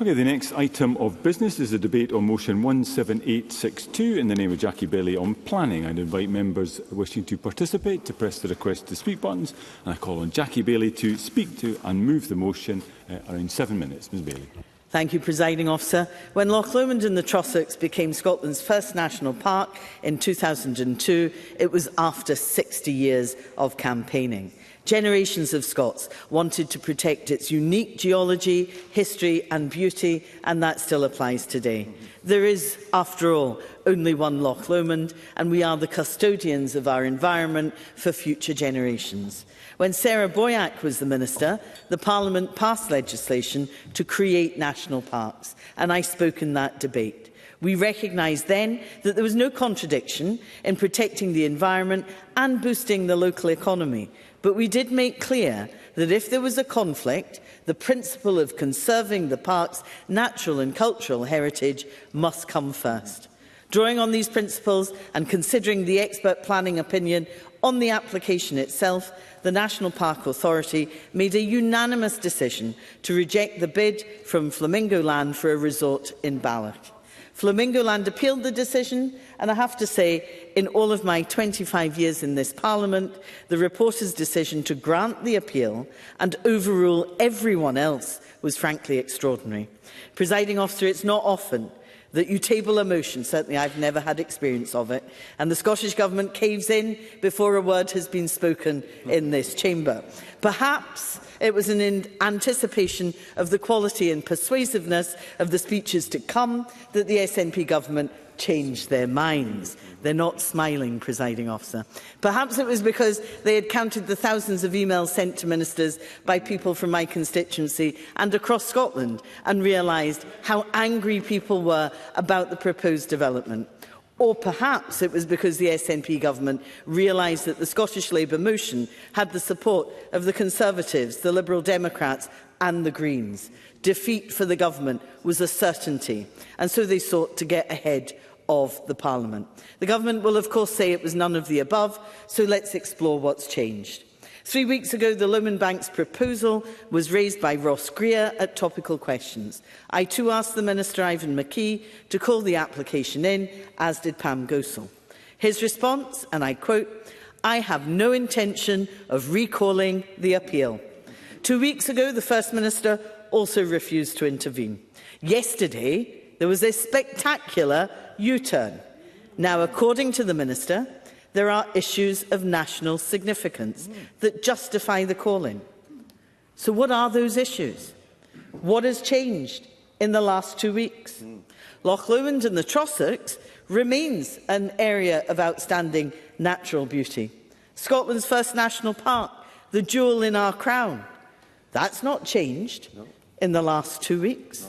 Okay, the next item of business is a debate on motion 17862 in the name of Jackie Baillie on planning. I'd invite members wishing to participate to press the request to speak buttons, and I call on Jackie Baillie to speak to and move the motion. Around 7 minutes. Ms Baillie. Thank you, Presiding Officer. When Loch Lomond in the Trossachs became Scotland's first national park in 2002, it was after 60 years of campaigning. Generations of Scots wanted to protect its unique geology, history and beauty, and that still applies today. There is, after all, only one Loch Lomond, and we are the custodians of our environment for future generations. When Sarah Boyack was the Minister, the Parliament passed legislation to create national parks, and I spoke in that debate. We recognised then that there was no contradiction in protecting the environment and boosting the local economy, but we did make clear that if there was a conflict, the principle of conserving the park's natural and cultural heritage must come first. Drawing on these principles and considering the expert planning opinion on the application itself, the National Park Authority made a unanimous decision to reject the bid from Flamingo Land for a resort in Balloch. Flamingo Land appealed the decision, and I have to say, in all of my 25 years in this Parliament, the reporter's decision to grant the appeal and overrule everyone else was frankly extraordinary. Presiding Officer, it's not often that you table a motion, certainly I've never had experience of it, and the Scottish Government caves in before a word has been spoken in this chamber. Perhaps it was in anticipation of the quality and persuasiveness of the speeches to come that the SNP Government changed their minds. They're not smiling, Presiding Officer. Perhaps it was because they had counted the thousands of emails sent to ministers by people from my constituency and across Scotland and realised how angry people were about the proposed development. Or perhaps it was because the SNP Government realised that the Scottish Labour motion had the support of the Conservatives, the Liberal Democrats and the Greens. Defeat for the Government was a certainty, and so they sought to get ahead of the Parliament. The Government will of course say it was none of the above, so let's explore what's changed. 3 weeks ago, the Lomond Bank's proposal was raised by Ross Greer at Topical Questions. I too asked the Minister, Ivan McKee, to call the application in, as did Pam Gosal. His response, and I quote, "I have no intention of recalling the appeal." 2 weeks ago, the First Minister also refused to intervene. Yesterday, there was a spectacular U-turn. Now, according to the Minister, there are issues of national significance that justify the call-in. So what are those issues? What has changed in the last 2 weeks? Loch Lomond and the Trossachs remains an area of outstanding natural beauty. Scotland's first national park, the jewel in our crown. That's not changed in the last 2 weeks.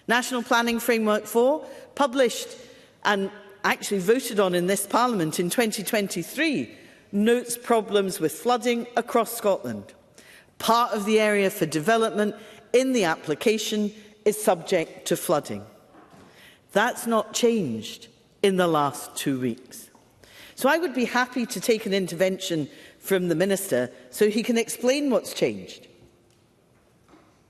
National Planning Framework 4, published and actually voted on in this Parliament in 2023, notes problems with flooding across Scotland. Part of the area for development in the application is subject to flooding. That's not changed in the last 2 weeks. So I would be happy to take an intervention from the Minister so he can explain what's changed.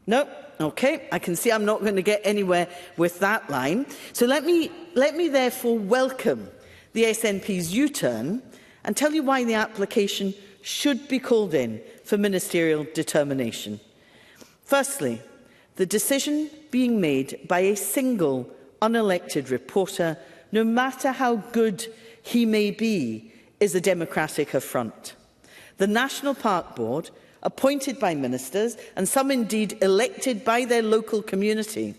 No? Okay, I can see I'm not going to get anywhere with that line. So let me therefore welcome the SNP's U-turn and tell you why the application should be called in for ministerial determination. Firstly, the decision being made by a single unelected reporter, no matter how good he may be, is a democratic affront. The National Park Board, appointed by ministers, and some indeed elected by their local community,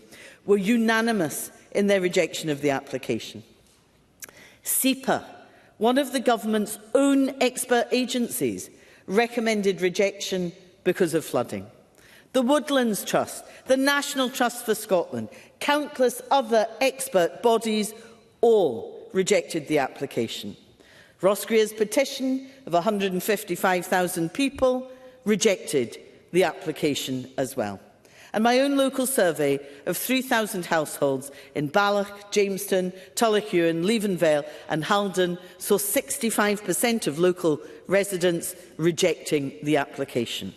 were unanimous in their rejection of the application. SEPA, one of the government's own expert agencies, recommended rejection because of flooding. The Woodlands Trust, the National Trust for Scotland, countless other expert bodies all rejected the application. Ross Greer's petition of 155,000 people rejected the application as well. And my own local survey of 3,000 households in Balloch, Jamestown, Tullahuan, Leavenvale and Haldon saw 65% of local residents rejecting the application.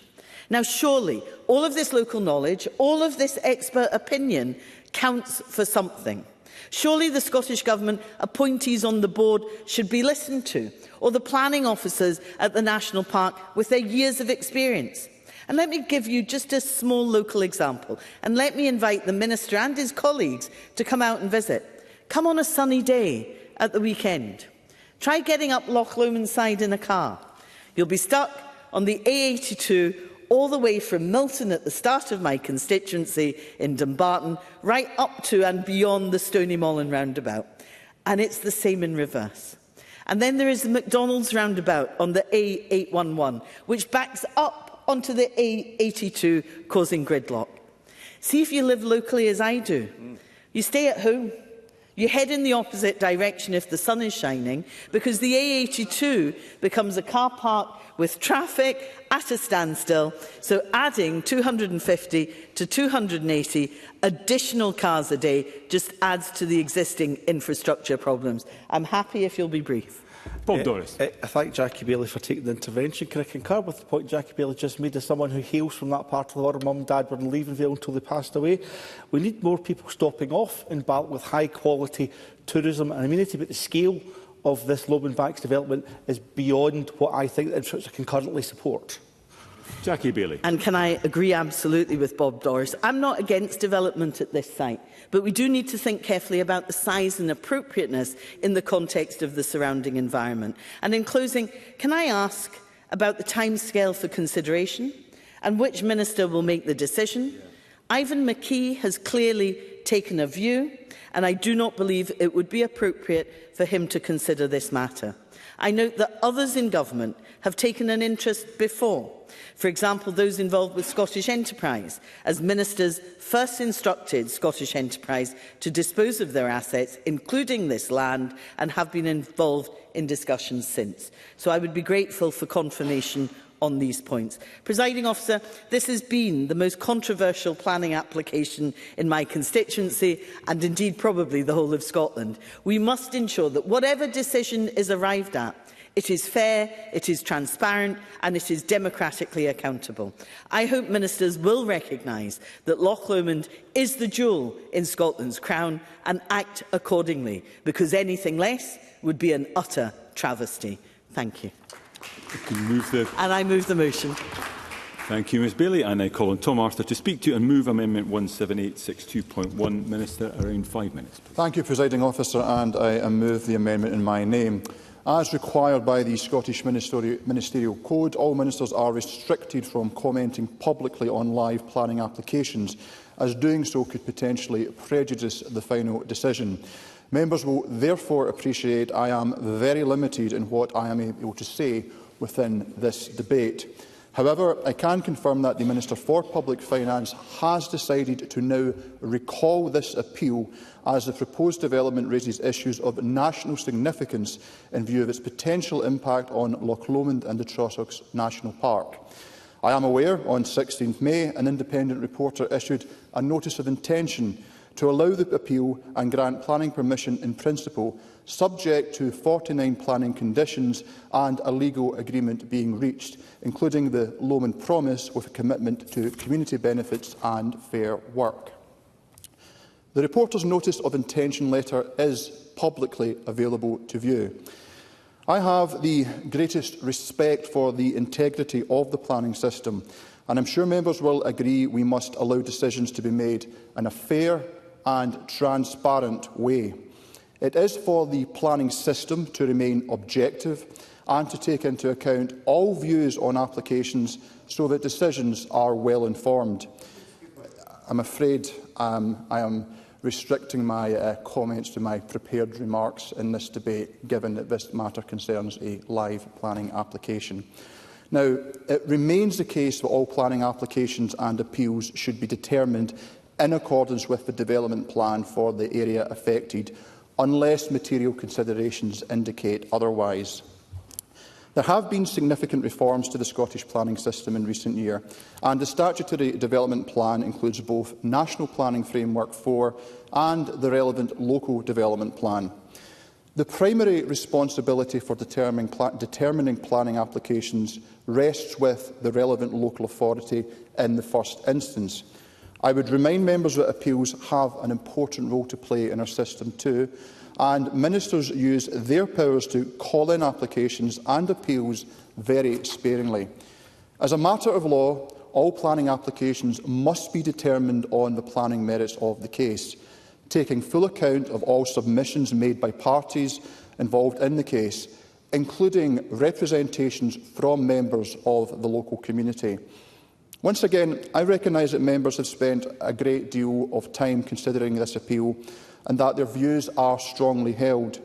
Now, surely, all of this local knowledge, all of this expert opinion counts for something. Surely the Scottish Government appointees on the board should be listened to, or the planning officers at the National Park with their years of experience. And let me give you just a small local example, and let me invite the Minister and his colleagues to come out and visit. Come on a sunny day at the weekend. Try getting up Loch Lomond side in a car. You'll be stuck on the A82 all the way from Milton at the start of my constituency in Dumbarton, right up to and beyond the Stony Mollin roundabout. And it's the same in reverse. And then there is the McDonald's roundabout on the A811, which backs up onto the A82, causing gridlock. See if you live locally as I do. You stay at home. You head in the opposite direction if the sun is shining, because the A82 becomes a car park with traffic at a standstill, so adding 250 to 280 additional cars a day just adds to the existing infrastructure problems. I'm happy if you'll be brief. Bob Doris. I thank Jackie Baillie for taking the intervention. Can I concur with the point Jackie Baillie just made as someone who hails from that part of the world? Mum and Dad were in Leavenvale until they passed away. We need more people stopping off in Balt with high-quality tourism and amenity, but the scale of this Lomond Banks development is beyond what I think the infrastructure can currently support. Jackie Baillie. And can I agree absolutely with Bob Doris? I'm not against development at this site, but we do need to think carefully about the size and appropriateness in the context of the surrounding environment. And in closing, can I ask about the timescale for consideration and which minister will make the decision? Ivan McKee has clearly taken a view, and I do not believe it would be appropriate for him to consider this matter. I note that others in government have taken an interest before. For example, those involved with Scottish Enterprise, as ministers first instructed Scottish Enterprise to dispose of their assets, including this land, and have been involved in discussions since. So I would be grateful for confirmation on these points. Presiding Officer, this has been the most controversial planning application in my constituency and indeed probably the whole of Scotland. We must ensure that whatever decision is arrived at, it is fair, it is transparent and it is democratically accountable. I hope ministers will recognise that Loch Lomond is the jewel in Scotland's crown and act accordingly, because anything less would be an utter travesty. Thank you. And I move the motion. Thank you, Ms Baillie. And I call on Tom Arthur to speak to and move Amendment 17862.1. Minister, around 5 minutes, please. Thank you, Presiding Officer, and I move the amendment in my name. As required by the Scottish Ministerial Code, all ministers are restricted from commenting publicly on live planning applications, as doing so could potentially prejudice the final decision. Members will therefore appreciate I am very limited in what I am able to say within this debate. However, I can confirm that the Minister for Public Finance has decided to now recall this appeal, as the proposed development raises issues of national significance in view of its potential impact on Loch Lomond and the Trossachs National Park. I am aware on 16 May an independent reporter issued a notice of intention to allow the appeal and grant planning permission in principle, subject to 49 planning conditions and a legal agreement being reached, including the Lomond Promise with a commitment to community benefits and fair work. The reporter's notice of intention letter is publicly available to view. I have the greatest respect for the integrity of the planning system, and I am sure members will agree we must allow decisions to be made in a fair and transparent way. It is for the planning system to remain objective and to take into account all views on applications so that decisions are well informed. I'm afraid I am restricting my comments to my prepared remarks in this debate, given that this matter concerns a live planning application. Now, it remains the case that all planning applications and appeals should be determined in accordance with the development plan for the area affected, unless material considerations indicate otherwise. There have been significant reforms to the Scottish planning system in recent years, and the statutory development plan includes both National Planning Framework 4 and the relevant local development plan. The primary responsibility for determining planning applications rests with the relevant local authority in the first instance. I would remind members that appeals have an important role to play in our system too, and ministers use their powers to call in applications and appeals very sparingly. As a matter of law, all planning applications must be determined on the planning merits of the case, taking full account of all submissions made by parties involved in the case, including representations from members of the local community. Once again, I recognise that members have spent a great deal of time considering this appeal and that their views are strongly held.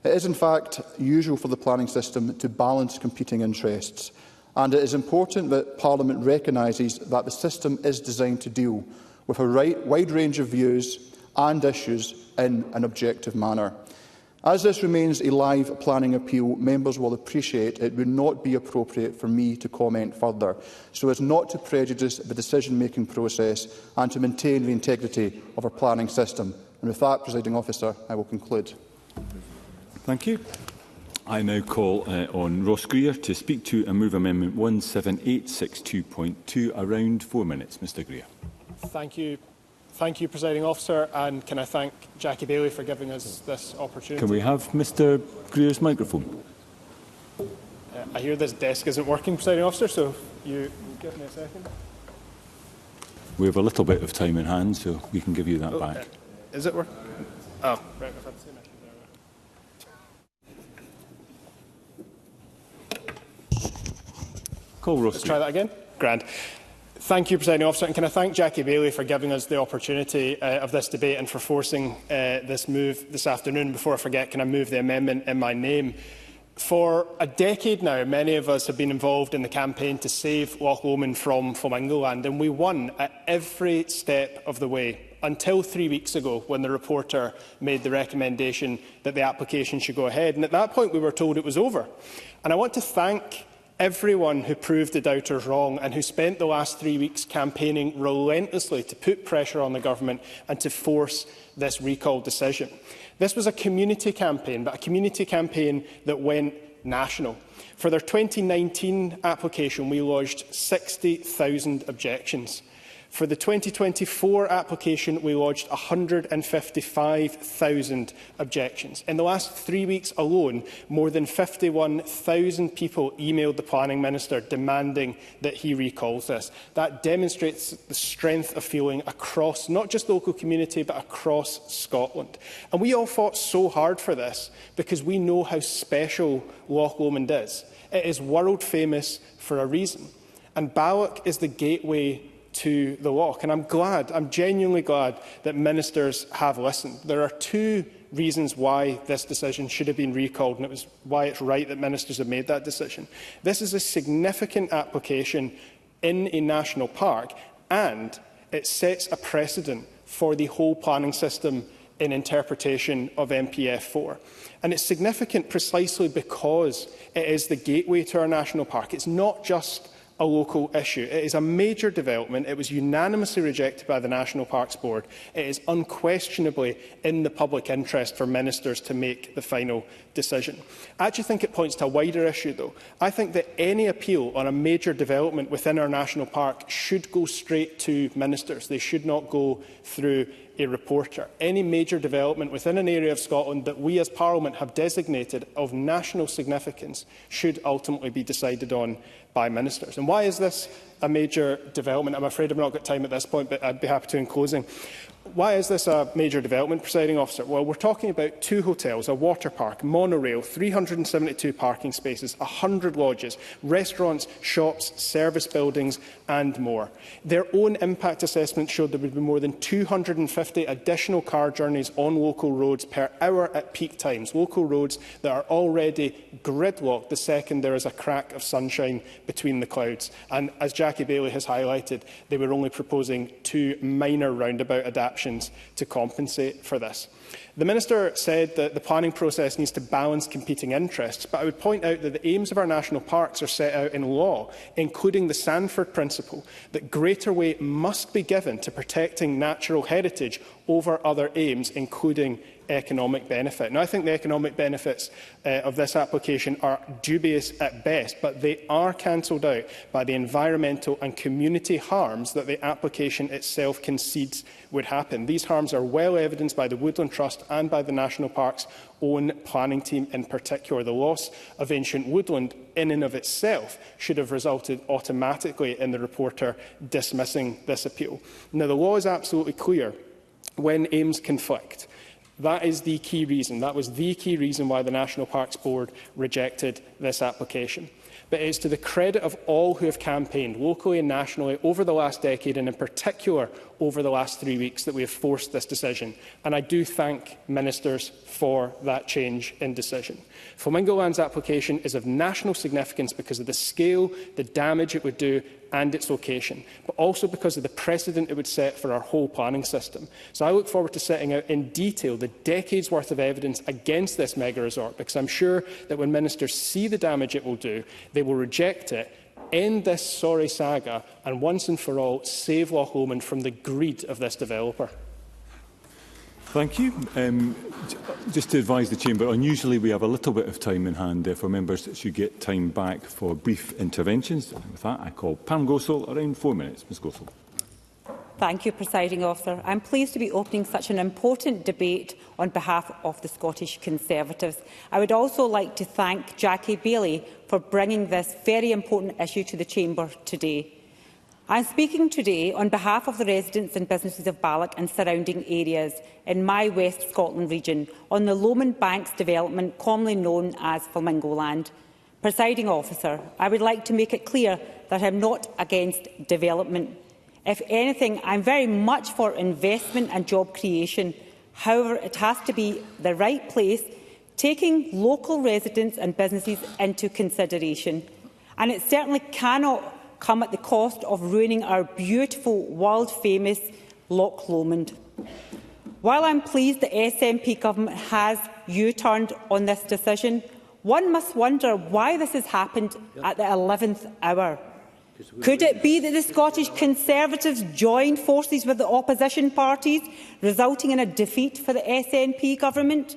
It is in fact usual for the planning system to balance competing interests, and it is important that Parliament recognises that the system is designed to deal with a wide range of views and issues in an objective manner. As this remains a live planning appeal, members will appreciate it would not be appropriate for me to comment further, so as not to prejudice the decision-making process and to maintain the integrity of our planning system. And with that, Presiding Officer, I will conclude. Thank you. I now call on Ross Greer to speak to and move Amendment 17862.2. Around 4 minutes. Mr Greer. Thank you, Presiding Officer, and can I thank Jackie Baillie for giving us this opportunity. Can we have Mr Greer's microphone? I hear this desk isn't working, Presiding Officer, so you give me a second. We have a little bit of time in hand, so we can give you that back. Is it working? Oh, right. I've had the same issue there. Call Ross. Let's try that again. Grand. Thank you, Presiding Officer, and can I thank Jackie Baillie for giving us the opportunity of this debate and for forcing this move this afternoon. Before I forget, can I move the amendment in my name? For a decade now, many of us have been involved in the campaign to save Loch Lomond from Flamingoland, and we won at every step of the way, until 3 weeks ago when the reporter made the recommendation that the application should go ahead. And at that point, we were told it was over. And I want to thank everyone who proved the doubters wrong and who spent the last 3 weeks campaigning relentlessly to put pressure on the government and to force this recall decision. This was a community campaign, but a community campaign that went national. For their 2019 application, we lodged 60,000 objections. For the 2024 application, we lodged 155,000 objections. In the last 3 weeks alone, more than 51,000 people emailed the Planning Minister demanding that he recalls this. That demonstrates the strength of feeling across, not just the local community, but across Scotland. And we all fought so hard for this because we know how special Loch Lomond is. It is world famous for a reason. And Balloch is the gateway to the loch. And I'm genuinely glad that ministers have listened. There are two reasons why this decision should have been recalled, and it was why it's right that ministers have made that decision. This is a significant application in a national park, and it sets a precedent for the whole planning system in interpretation of MPF 4. And it's significant precisely because it is the gateway to our national park. It's not just a local issue. It is a major development. It was unanimously rejected by the National Parks Board. It is unquestionably in the public interest for ministers to make the final decision. I actually think it points to a wider issue, though. I think that any appeal on a major development within our national park should go straight to ministers. They should not go through a reporter. Any major development within an area of Scotland that we as Parliament have designated of national significance should ultimately be decided on by ministers. And why is this a major development? I'm afraid I've not got time at this point, but I'd be happy to in closing. Why is this a major development, Presiding Officer? Well, we're talking about 2 hotels, a water park, monorail, 372 parking spaces, 100 lodges, restaurants, shops, service buildings and more. Their own impact assessment showed there would be more than 250 additional car journeys on local roads per hour at peak times, local roads that are already gridlocked the second there is a crack of sunshine between the clouds. And as Jackie Baillie has highlighted, they were only proposing 2 minor roundabout adaptations to compensate for this. The Minister said that the planning process needs to balance competing interests, but I would point out that the aims of our national parks are set out in law, including the Sandford Principle, that greater weight must be given to protecting natural heritage over other aims, including economic benefit. Now, I think the economic benefits of this application are dubious at best, but they are cancelled out by the environmental and community harms that the application itself concedes would happen. These harms are well evidenced by the Woodland Trust and by the National Park's own planning team in particular. The loss of ancient woodland in and of itself should have resulted automatically in the reporter dismissing this appeal. Now, the law is absolutely clear when aims conflict. That is the key reason. That was the key reason why the National Parks Board rejected this application. But it is to the credit of all who have campaigned, locally and nationally, over the last decade, and in particular over the last 3 weeks, that we have forced this decision. And I do thank ministers for that change in decision. Flamingo Land's application is of national significance because of the scale, the damage it would do, and its location, but also because of the precedent it would set for our whole planning system. So I look forward to setting out in detail the decades' worth of evidence against this mega-resort, because I'm sure that when ministers see the damage it will do, they will reject it, end this sorry saga, and once and for all save Loch Lomond from the greed of this developer. Thank you. Just to advise the Chamber, unusually we have a little bit of time in hand, therefore members should get time back for brief interventions. And with that, I call Pam Gosal, around 4 minutes. Ms Gosal. Thank you, Presiding Officer. I am pleased to be opening such an important debate on behalf of the Scottish Conservatives. I would also like to thank Jackie Baillie for bringing this very important issue to the Chamber today. I am speaking today on behalf of the residents and businesses of Balloch and surrounding areas in my West Scotland region on the Lomond Banks development, commonly known as Flamingo Land. Presiding Officer, I would like to make it clear that I am not against development. If anything, I am very much for investment and job creation. However, it has to be the right place, taking local residents and businesses into consideration. And it certainly cannot come at the cost of ruining our beautiful, world-famous Loch Lomond. While I am pleased the SNP government has U-turned on this decision, one must wonder why this has happened at the 11th hour. Could it be that the Scottish Conservatives joined forces with the opposition parties, resulting in a defeat for the SNP government?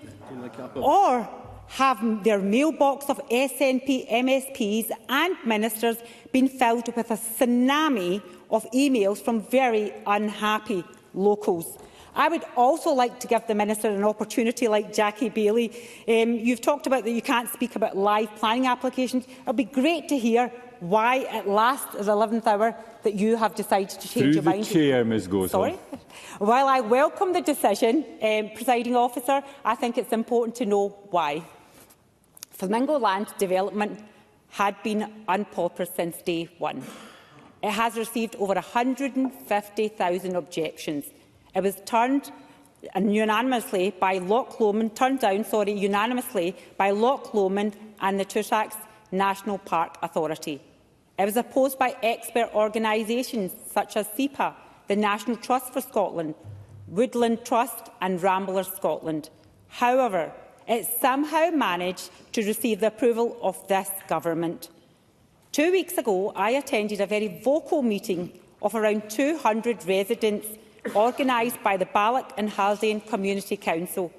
Or have their mailbox of SNP MSPs and ministers been filled with a tsunami of emails from very unhappy locals? I would also like to give the Minister an opportunity, like Jackie Baillie. You've talked about that you can't speak about live planning applications. It would be great to hear why, at last, at the 11th hour, that you have decided to change your mind. Through the Chair, Ms Gosal. Sorry. While I welcome the decision, Presiding Officer, I think it's important to know why. Flamingo Land development had been unpopular since day one. It has received over 150,000 objections. It was turned unanimously by Loch Lomond, unanimously by Loch Lomond and the Tushax National Park Authority. It was opposed by expert organisations such as SEPA, the National Trust for Scotland, Woodland Trust and Ramblers Scotland. However, it somehow managed to receive the approval of this government. 2 weeks ago, I attended a very vocal meeting of around 200 residents organised by the Balloch and Haldane Community Council.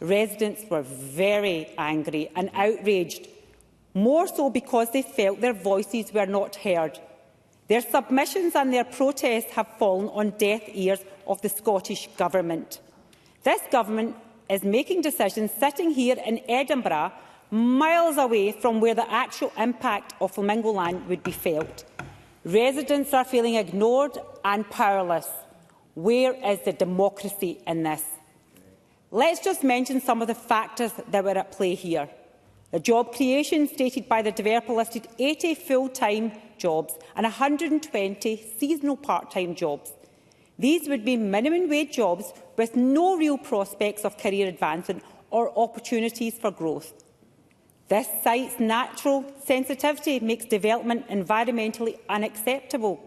Residents were very angry and outraged, more so because they felt their voices were not heard. Their submissions and their protests have fallen on deaf ears of the Scottish Government. This Government is making decisions sitting here in Edinburgh, miles away from where the actual impact of Flamingo Land would be felt. Residents are feeling ignored and powerless. Where is the democracy in this? Let's just mention some of the factors that were at play here. The job creation stated by the developer listed 80 full-time jobs and 120 seasonal part-time jobs. These would be minimum wage jobs with no real prospects of career advancement or opportunities for growth. This site's natural sensitivity makes development environmentally unacceptable.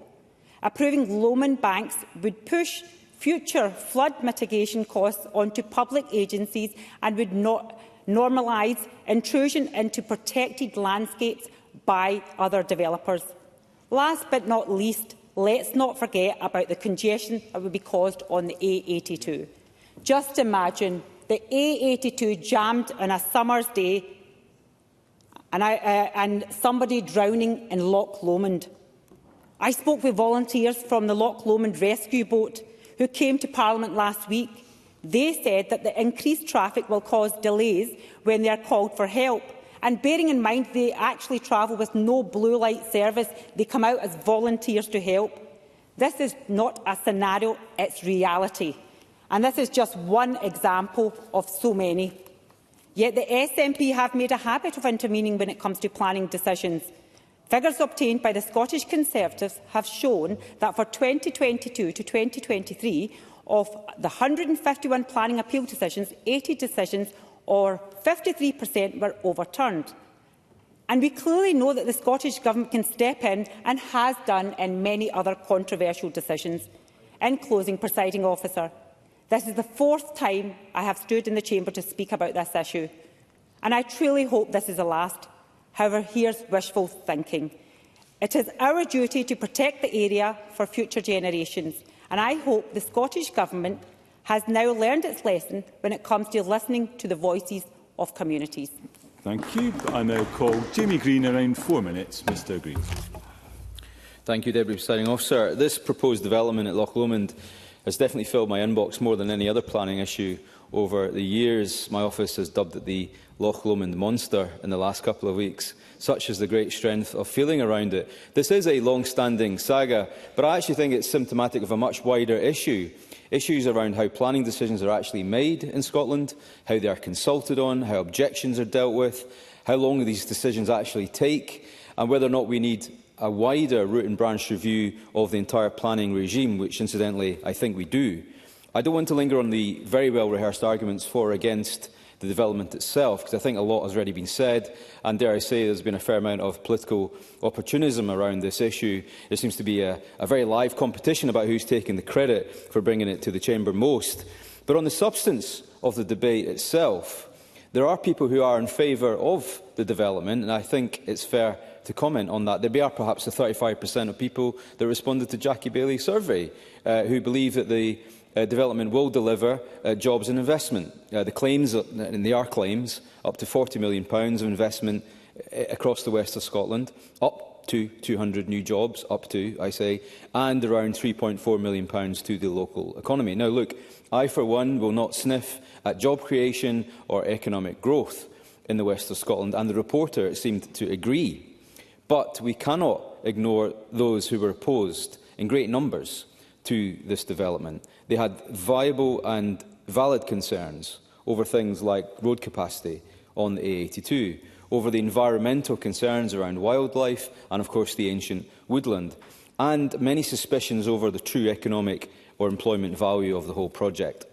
Approving Lomond Banks would push future flood mitigation costs onto public agencies and would not normalise intrusion into protected landscapes by other developers. Last but not least, let's not forget about the congestion that would be caused on the A82. Just imagine the A82 jammed on a summer's day and somebody drowning in Loch Lomond. I spoke with volunteers from the Loch Lomond rescue boat who came to Parliament last week. They said that the increased traffic will cause delays when they are called for help. And bearing in mind they actually travel with no blue light service, they come out as volunteers to help. This is not a scenario, it's reality. And this is just one example of so many. Yet the SNP have made a habit of intervening when it comes to planning decisions. Figures obtained by the Scottish Conservatives have shown that for 2022 to 2023, of the 151 planning appeal decisions, 80 decisions, or 53%, were overturned. And we clearly know that the Scottish Government can step in and has done in many other controversial decisions. In closing, Presiding Officer, this is the fourth time I have stood in the chamber to speak about this issue, and I truly hope this is the last. However, here's wishful thinking. It is our duty to protect the area for future generations, and I hope the Scottish Government has now learned its lesson when it comes to listening to the voices of communities. Thank you. I now call Jamie Green, around 4 minutes. Mr Green. Thank you, Deputy Presiding Officer. This proposed development at Loch Lomond has definitely filled my inbox more than any other planning issue over the years. My office has dubbed it the Loch Lomond monster in the last couple of weeks. Such is the great strength of feeling around it. This is a long-standing saga, but I actually think it's symptomatic of a much wider issue. Issues around how planning decisions are actually made in Scotland, how they are consulted on, how objections are dealt with, how long these decisions actually take, and whether or not we need a wider root and branch review of the entire planning regime, which, incidentally, I think we do. I don't want to linger on the very well-rehearsed arguments for or against the development itself, because I think a lot has already been said, and dare I say there's been a fair amount of political opportunism around this issue. There seems to be a very live competition about who's taking the credit for bringing it to the chamber most. But on the substance of the debate itself, there are people who are in favour of the development, and I think it's fair to comment on that. There are perhaps the 35% of people that responded to Jackie Bailey's survey who believe that the development will deliver jobs and investment. The claims, and they are claims, up to £40 million of investment across the west of Scotland, up to 200 new jobs, up to, I say, and around £3.4 million to the local economy. Now, look, I, for one, will not sniff at job creation or economic growth in the west of Scotland, and the reporter seemed to agree. But we cannot ignore those who were opposed in great numbers to this development. They had viable and valid concerns over things like road capacity on the A82, over the environmental concerns around wildlife and, of course, the ancient woodland, and many suspicions over the true economic or employment value of the whole project.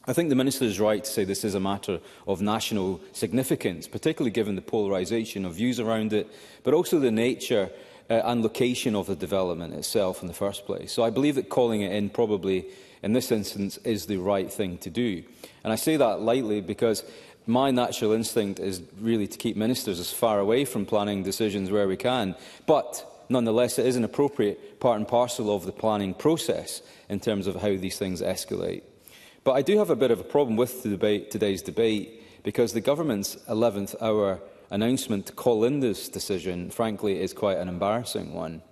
I think the Minister is right to say this is a matter of national significance, particularly given the polarisation of views around it, but also the nature and location of the development itself in the first place. So I believe that calling it in probably in this instance is the right thing to do. And I say that lightly because my natural instinct is really to keep ministers as far away from planning decisions where we can. But nonetheless, it is an appropriate part and parcel of the planning process in terms of how these things escalate. But I do have a bit of a problem with today's debate, because the government's 11th hour announcement to call in this decision, frankly, is quite an embarrassing one,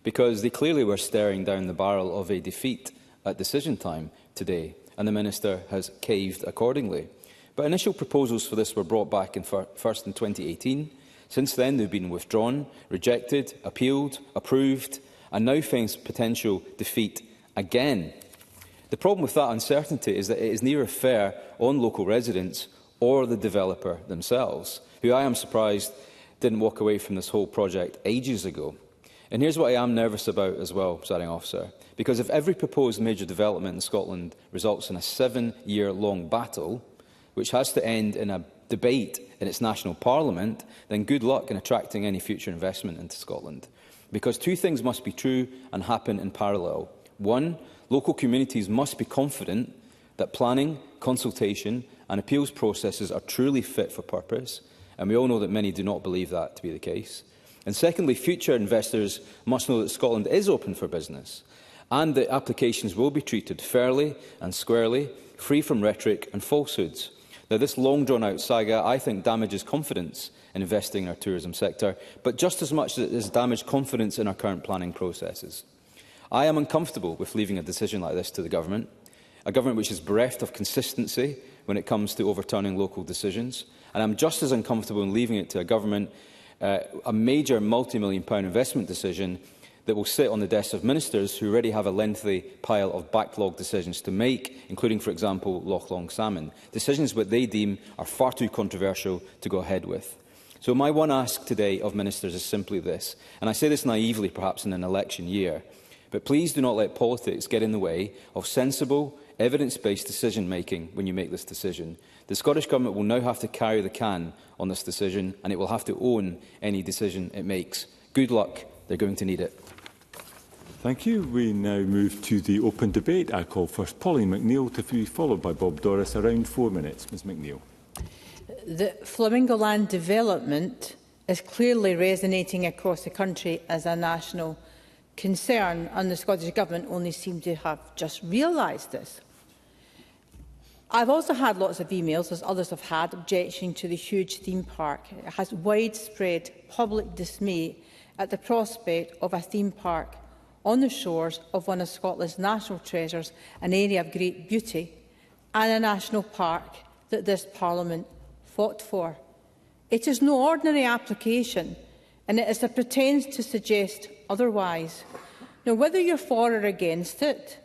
because they clearly were staring down the barrel of a defeat at decision time today, and the Minister has caved accordingly. But initial proposals for this were brought back first in 2018. Since then, they've been withdrawn, rejected, appealed, approved, and now face potential defeat again. The problem with that uncertainty is that it is neither fair on local residents or the developer themselves, who I am surprised didn't walk away from this whole project ages ago. And here's what I am nervous about as well, Presiding Officer, because if every proposed major development in Scotland results in a 7-year-long battle, which has to end in a debate in its national parliament, then good luck in attracting any future investment into Scotland. Because two things must be true and happen in parallel. One, local communities must be confident that planning, consultation and appeals processes are truly fit for purpose, and we all know that many do not believe that to be the case. And secondly, future investors must know that Scotland is open for business and that applications will be treated fairly and squarely, free from rhetoric and falsehoods. Now, this long-drawn-out saga, I think, damages confidence in investing in our tourism sector, but just as much as it has damaged confidence in our current planning processes. I am uncomfortable with leaving a decision like this to the government, a government which is bereft of consistency when it comes to overturning local decisions, and I'm just as uncomfortable in leaving it to a government, a major multi-million-pound investment decision that will sit on the desks of ministers who already have a lengthy pile of backlogged decisions to make, including, for example, Loch Long Salmon, decisions that they deem are far too controversial to go ahead with. So my one ask today of ministers is simply this, and I say this naively perhaps in an election year, but please do not let politics get in the way of sensible, evidence-based decision-making when you make this decision. The Scottish Government will now have to carry the can on this decision, and it will have to own any decision it makes. Good luck. They're going to need it. Thank you. We now move to the open debate. I call first Pauline McNeill to be followed by Bob Doris. Around 4 minutes. Ms McNeill. The Flamingo Land development is clearly resonating across the country as a national concern, and the Scottish Government only seem to have just realised this. I've also had lots of emails, as others have had, objecting to the huge theme park. It has widespread public dismay at the prospect of a theme park on the shores of one of Scotland's national treasures, an area of great beauty, and a national park that this Parliament fought for. It is no ordinary application, and it is a pretence to suggest otherwise. Now, whether you're for or against it,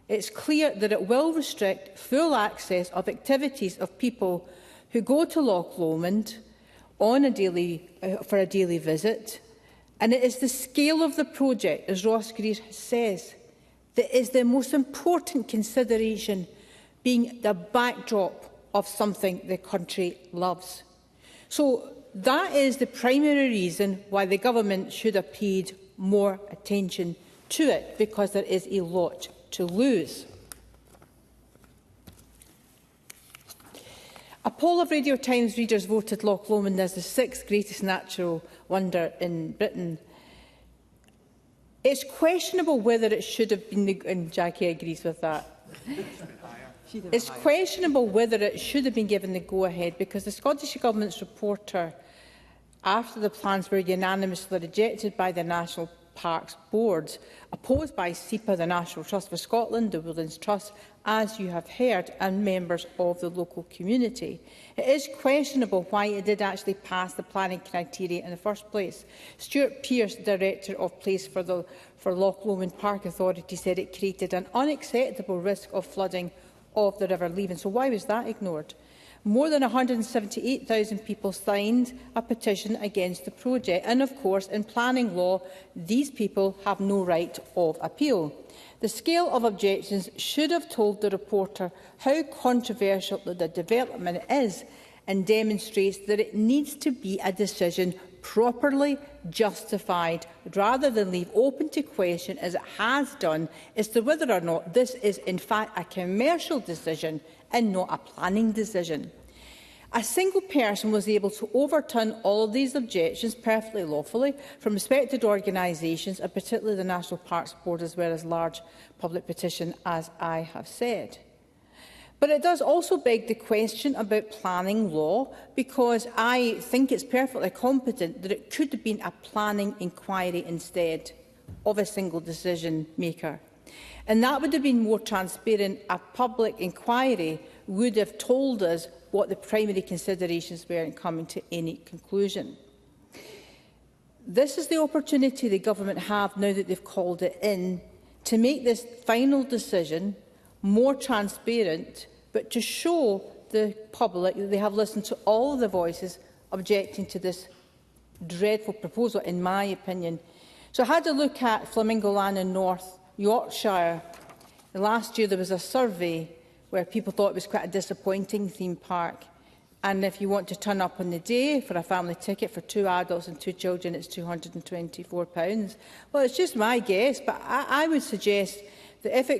it's clear that it will restrict full access of activities of people who go to Loch Lomond on for a daily visit. And it is the scale of the project, as Ross Greer says, that is the most important consideration, being the backdrop of something the country loves. So that is the primary reason why the government should have paid more attention to it, because there is a lot to lose. A poll of Radio Times readers voted Loch Lomond as the 6th greatest natural wonder in Britain. It's questionable whether it should have been, and Jackie agrees with that. It's questionable whether it should have been given the go-ahead, because the Scottish Government's reporter, after the plans were unanimously rejected by the National Parks Board, opposed by SEPA, the National Trust for Scotland, the Woodlands Trust, as you have heard, and members of the local community. It is questionable why it did actually pass the planning criteria in the first place. Stuart Pearce, Director of Place for Loch Lomond Park Authority, said it created an unacceptable risk of flooding of the River Leven. So why was that ignored? More than 178,000 people signed a petition against the project, and of course, in planning law, these people have no right of appeal. The scale of objections should have told the reporter how controversial the development is, and demonstrates that it needs to be a decision properly justified, rather than leave open to question, as it has done, as to whether or not this is in fact a commercial decision and not a planning decision. A single person was able to overturn all of these objections perfectly lawfully from respected organisations, and particularly the National Parks Board, as well as large public petition, as I have said. But it does also beg the question about planning law, because I think it's perfectly competent that it could have been a planning inquiry instead of a single decision maker. And that would have been more transparent. A public inquiry would have told us what the primary considerations were in coming to any conclusion. This is the opportunity the government have, now that they've called it in, to make this final decision more transparent, but to show the public that they have listened to all of the voices objecting to this dreadful proposal, in my opinion. So I had a look at Flamingo Land in North Yorkshire. Last year there was a survey where people thought it was quite a disappointing theme park. And if you want to turn up on the day for a family ticket for 2 adults and 2 children, it's £224. Well, it's just my guess, but I would suggest that if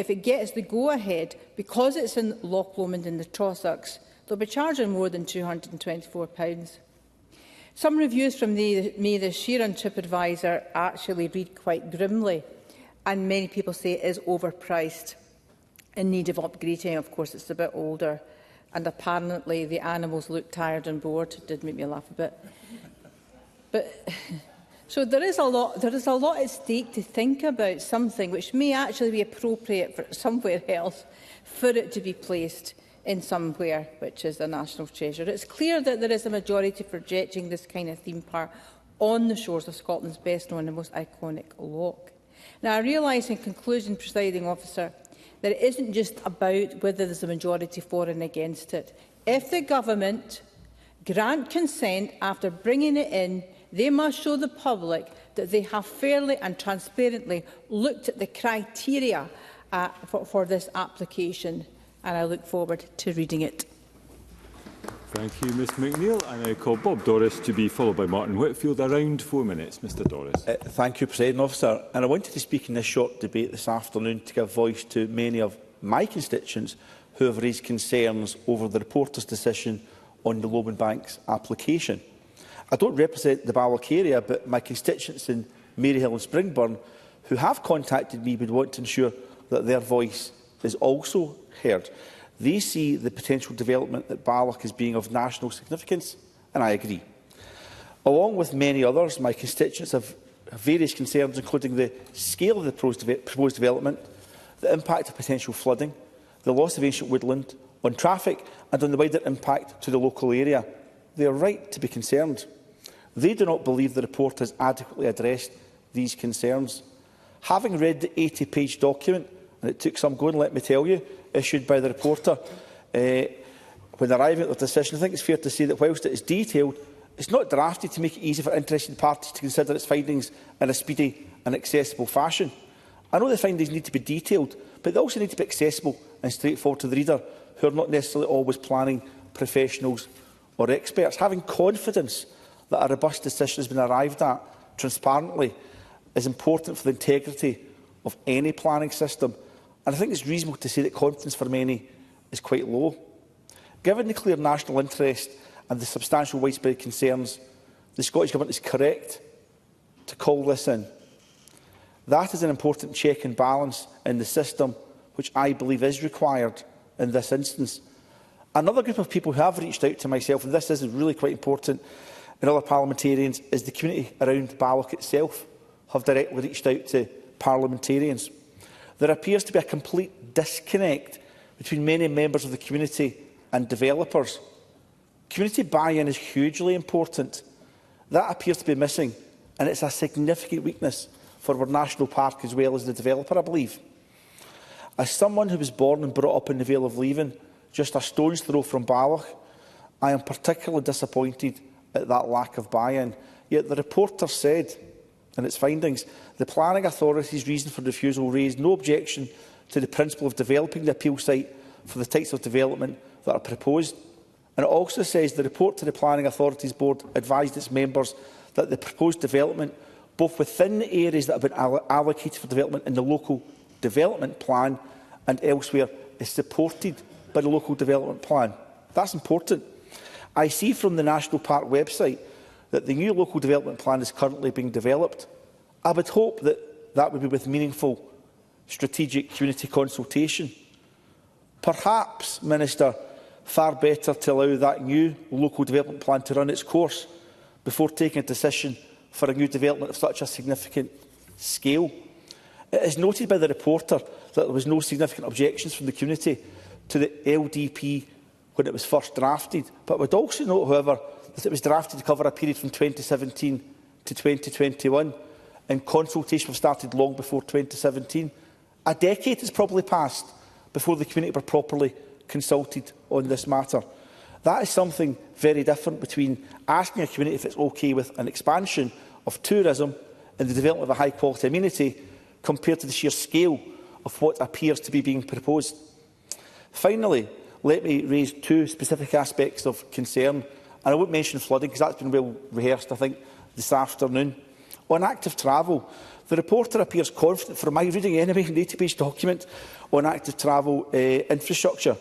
it gets the go-ahead, because it's in Loch Lomond and the Trossachs, they'll be charging more than £224. Some reviews from May this year on TripAdvisor actually read quite grimly, and many people say it is overpriced, in need of upgrading. Of course, it's a bit older, and apparently the animals look tired and bored. It did make me laugh a bit. But so there is a lot at stake to think about something which may actually be appropriate for somewhere else, for it to be placed in somewhere which is a national treasure. It's clear that there is a majority for rejecting this kind of theme park on the shores of Scotland's best known and most iconic loch. Now, I realise in conclusion, Presiding Officer, that it isn't just about whether there's a majority for and against it. If the Government grant consent after bringing it in, they must show the public that they have fairly and transparently looked at the criteria for this application, and I look forward to reading it. Thank you, Ms McNeill. I now call Bob Doris to be followed by Martin Whitfield. Around 4 minutes. Mr Doris. Thank you, Presiding Officer. And I wanted to speak in this short debate this afternoon to give voice to many of my constituents who have raised concerns over the reporter's decision on the Lomond Bank's application. I don't represent the Balloch area, but my constituents in Maryhill and Springburn who have contacted me would want to ensure that their voice is also heard. They see the potential development at Balloch as being of national significance, and I agree. Along with many others, my constituents have various concerns, including the scale of the proposed development, the impact of potential flooding, the loss of ancient woodland, on traffic and on the wider impact to the local area. They are right to be concerned. They do not believe the report has adequately addressed these concerns. Having read the 80-page document, and it took some going, let me tell you, issued by the reporter, when arriving at the decision, I think it's fair to say that whilst it is detailed, it's not drafted to make it easy for interested parties to consider its findings in a speedy and accessible fashion. I know the findings need to be detailed, but they also need to be accessible and straightforward to the reader, who are not necessarily always planning professionals or experts. Having confidence that a robust decision has been arrived at transparently is important for the integrity of any planning system, and I think it's reasonable to say that confidence for many is quite low. Given the clear national interest and the substantial widespread concerns, the Scottish Government is correct to call this in. That is an important check and balance in the system, which I believe is required in this instance. Another group of people who have reached out to myself, and this is really quite important, and other parliamentarians, is the community around Balloch itself have directly reached out to parliamentarians. There appears to be a complete disconnect between many members of the community and developers. Community buy-in is hugely important. That appears to be missing, and it's a significant weakness for our national park as well as the developer, I believe. As someone who was born and brought up in the Vale of Leven, just a stone's throw from Balloch, I am particularly disappointed at that lack of buy-in. Yet the reporter said in its findings, the planning authority's reason for refusal raised no objection to the principle of developing the appeal site for the types of development that are proposed. And it also says the report to the Planning Authorities Board advised its members that the proposed development, both within the areas that have been allocated for development in the local development plan and elsewhere, is supported by the local development plan. That's important. I see from the National Park website that the new local development plan is currently being developed. I would hope that that would be with meaningful strategic community consultation. Perhaps, Minister, far better to allow that new local development plan to run its course before taking a decision for a new development of such a significant scale. It is noted by the reporter that there was no significant objections from the community to the LDP when it was first drafted, but I would also note, however, that it was drafted to cover a period from 2017 to 2021, and consultation was started long before 2017. A decade has probably passed before the community were properly consulted on this matter. That is something very different between asking a community if it's okay with an expansion of tourism and the development of a high-quality amenity compared to the sheer scale of what appears to be being proposed. Finally, let me raise two specific aspects of concern, and I won't mention flooding because that's been well rehearsed, I think, this afternoon. On active travel, the reporter appears confident, from my reading anyway, in the 80-page document on active travel infrastructure.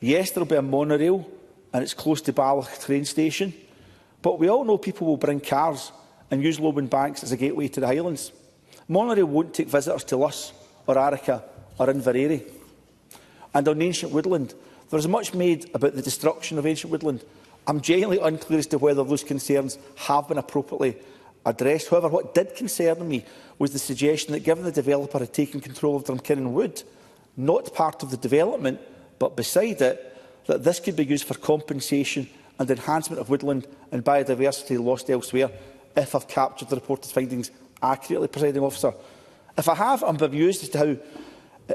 Yes, there will be a monorail, and it's close to Balloch train station. But we all know people will bring cars and use Lomond Banks as a gateway to the Highlands. Monorail won't take visitors to Luss or Arica or Inverary. And on ancient woodland, there is much made about the destruction of ancient woodland. I'm genuinely unclear as to whether those concerns have been appropriately addressed. However, what did concern me was the suggestion that given the developer had taken control of Drumkinnon Wood, not part of the development, but beside it, that this could be used for compensation and enhancement of woodland and biodiversity lost elsewhere, if I've captured the reported findings accurately, Presiding Officer. If I have, I'm bemused as to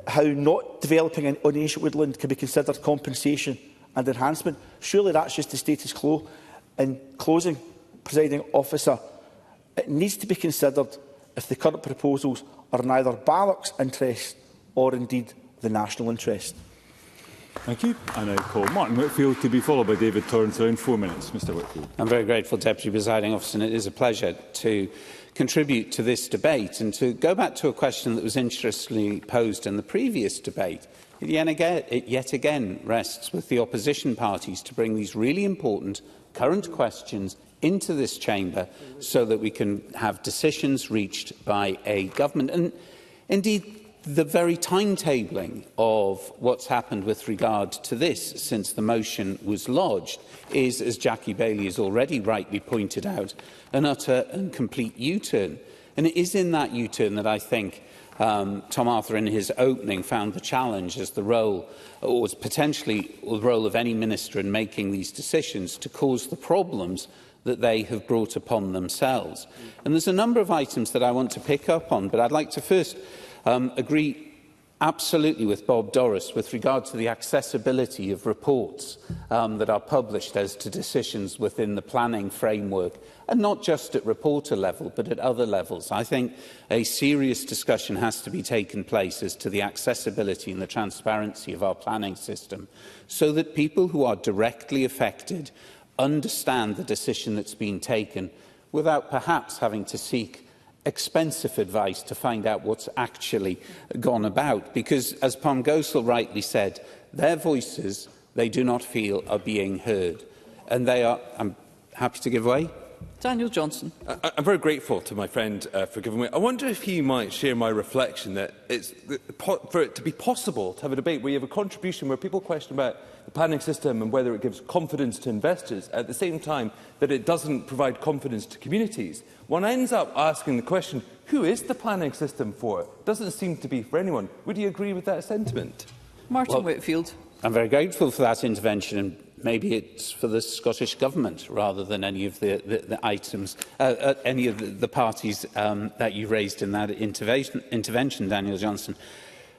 how not developing on ancient woodland can be considered compensation and enhancement. Surely that's just the status quo. In closing, Presiding Officer, it needs to be considered if the current proposals are neither Balloch's interest or indeed the national interest. Thank you. And I call Martin Whitfield to be followed by David Torrance. Around 4 minutes. Mr Whitfield. I'm very grateful, Deputy Presiding Officer, and it is a pleasure to contribute to this debate and to go back to a question that was interestingly posed in the previous debate. It yet again rests with the opposition parties to bring these really important current questions into this chamber so that we can have decisions reached by a government. And indeed, the very timetabling of what's happened with regard to this since the motion was lodged is, as Jackie Baillie has already rightly pointed out, an utter and complete U-turn. And it is in that U-turn that I think Tom Arthur, in his opening, found the challenge as the role, or was potentially the role of any minister in making these decisions, to cause the problems that they have brought upon themselves. And there's a number of items that I want to pick up on, but I'd like to first agree absolutely with Bob Doris with regard to the accessibility of reports that are published as to decisions within the planning framework, and not just at reporter level, but at other levels. I think a serious discussion has to be taken place as to the accessibility and the transparency of our planning system, so that people who are directly affected understand the decision that's been taken without perhaps having to seek expensive advice to find out what's actually gone about. Because, as Pam Gosal rightly said, their voices, they do not feel, are being heard. And they are... I'm happy to give way. Daniel Johnson. I'm very grateful to my friend for giving way. I wonder if he might share my reflection that it's for it to be possible to have a debate where you have a contribution where people question about the planning system and whether it gives confidence to investors, at the same time that it doesn't provide confidence to communities. One ends up asking the question, who is the planning system for? It doesn't seem to be for anyone. Would you agree with that sentiment? Martin Whitfield. I'm very grateful for that intervention, and maybe it's for the Scottish Government rather than any of the items, any of the parties that you raised in that intervention, Daniel Johnson.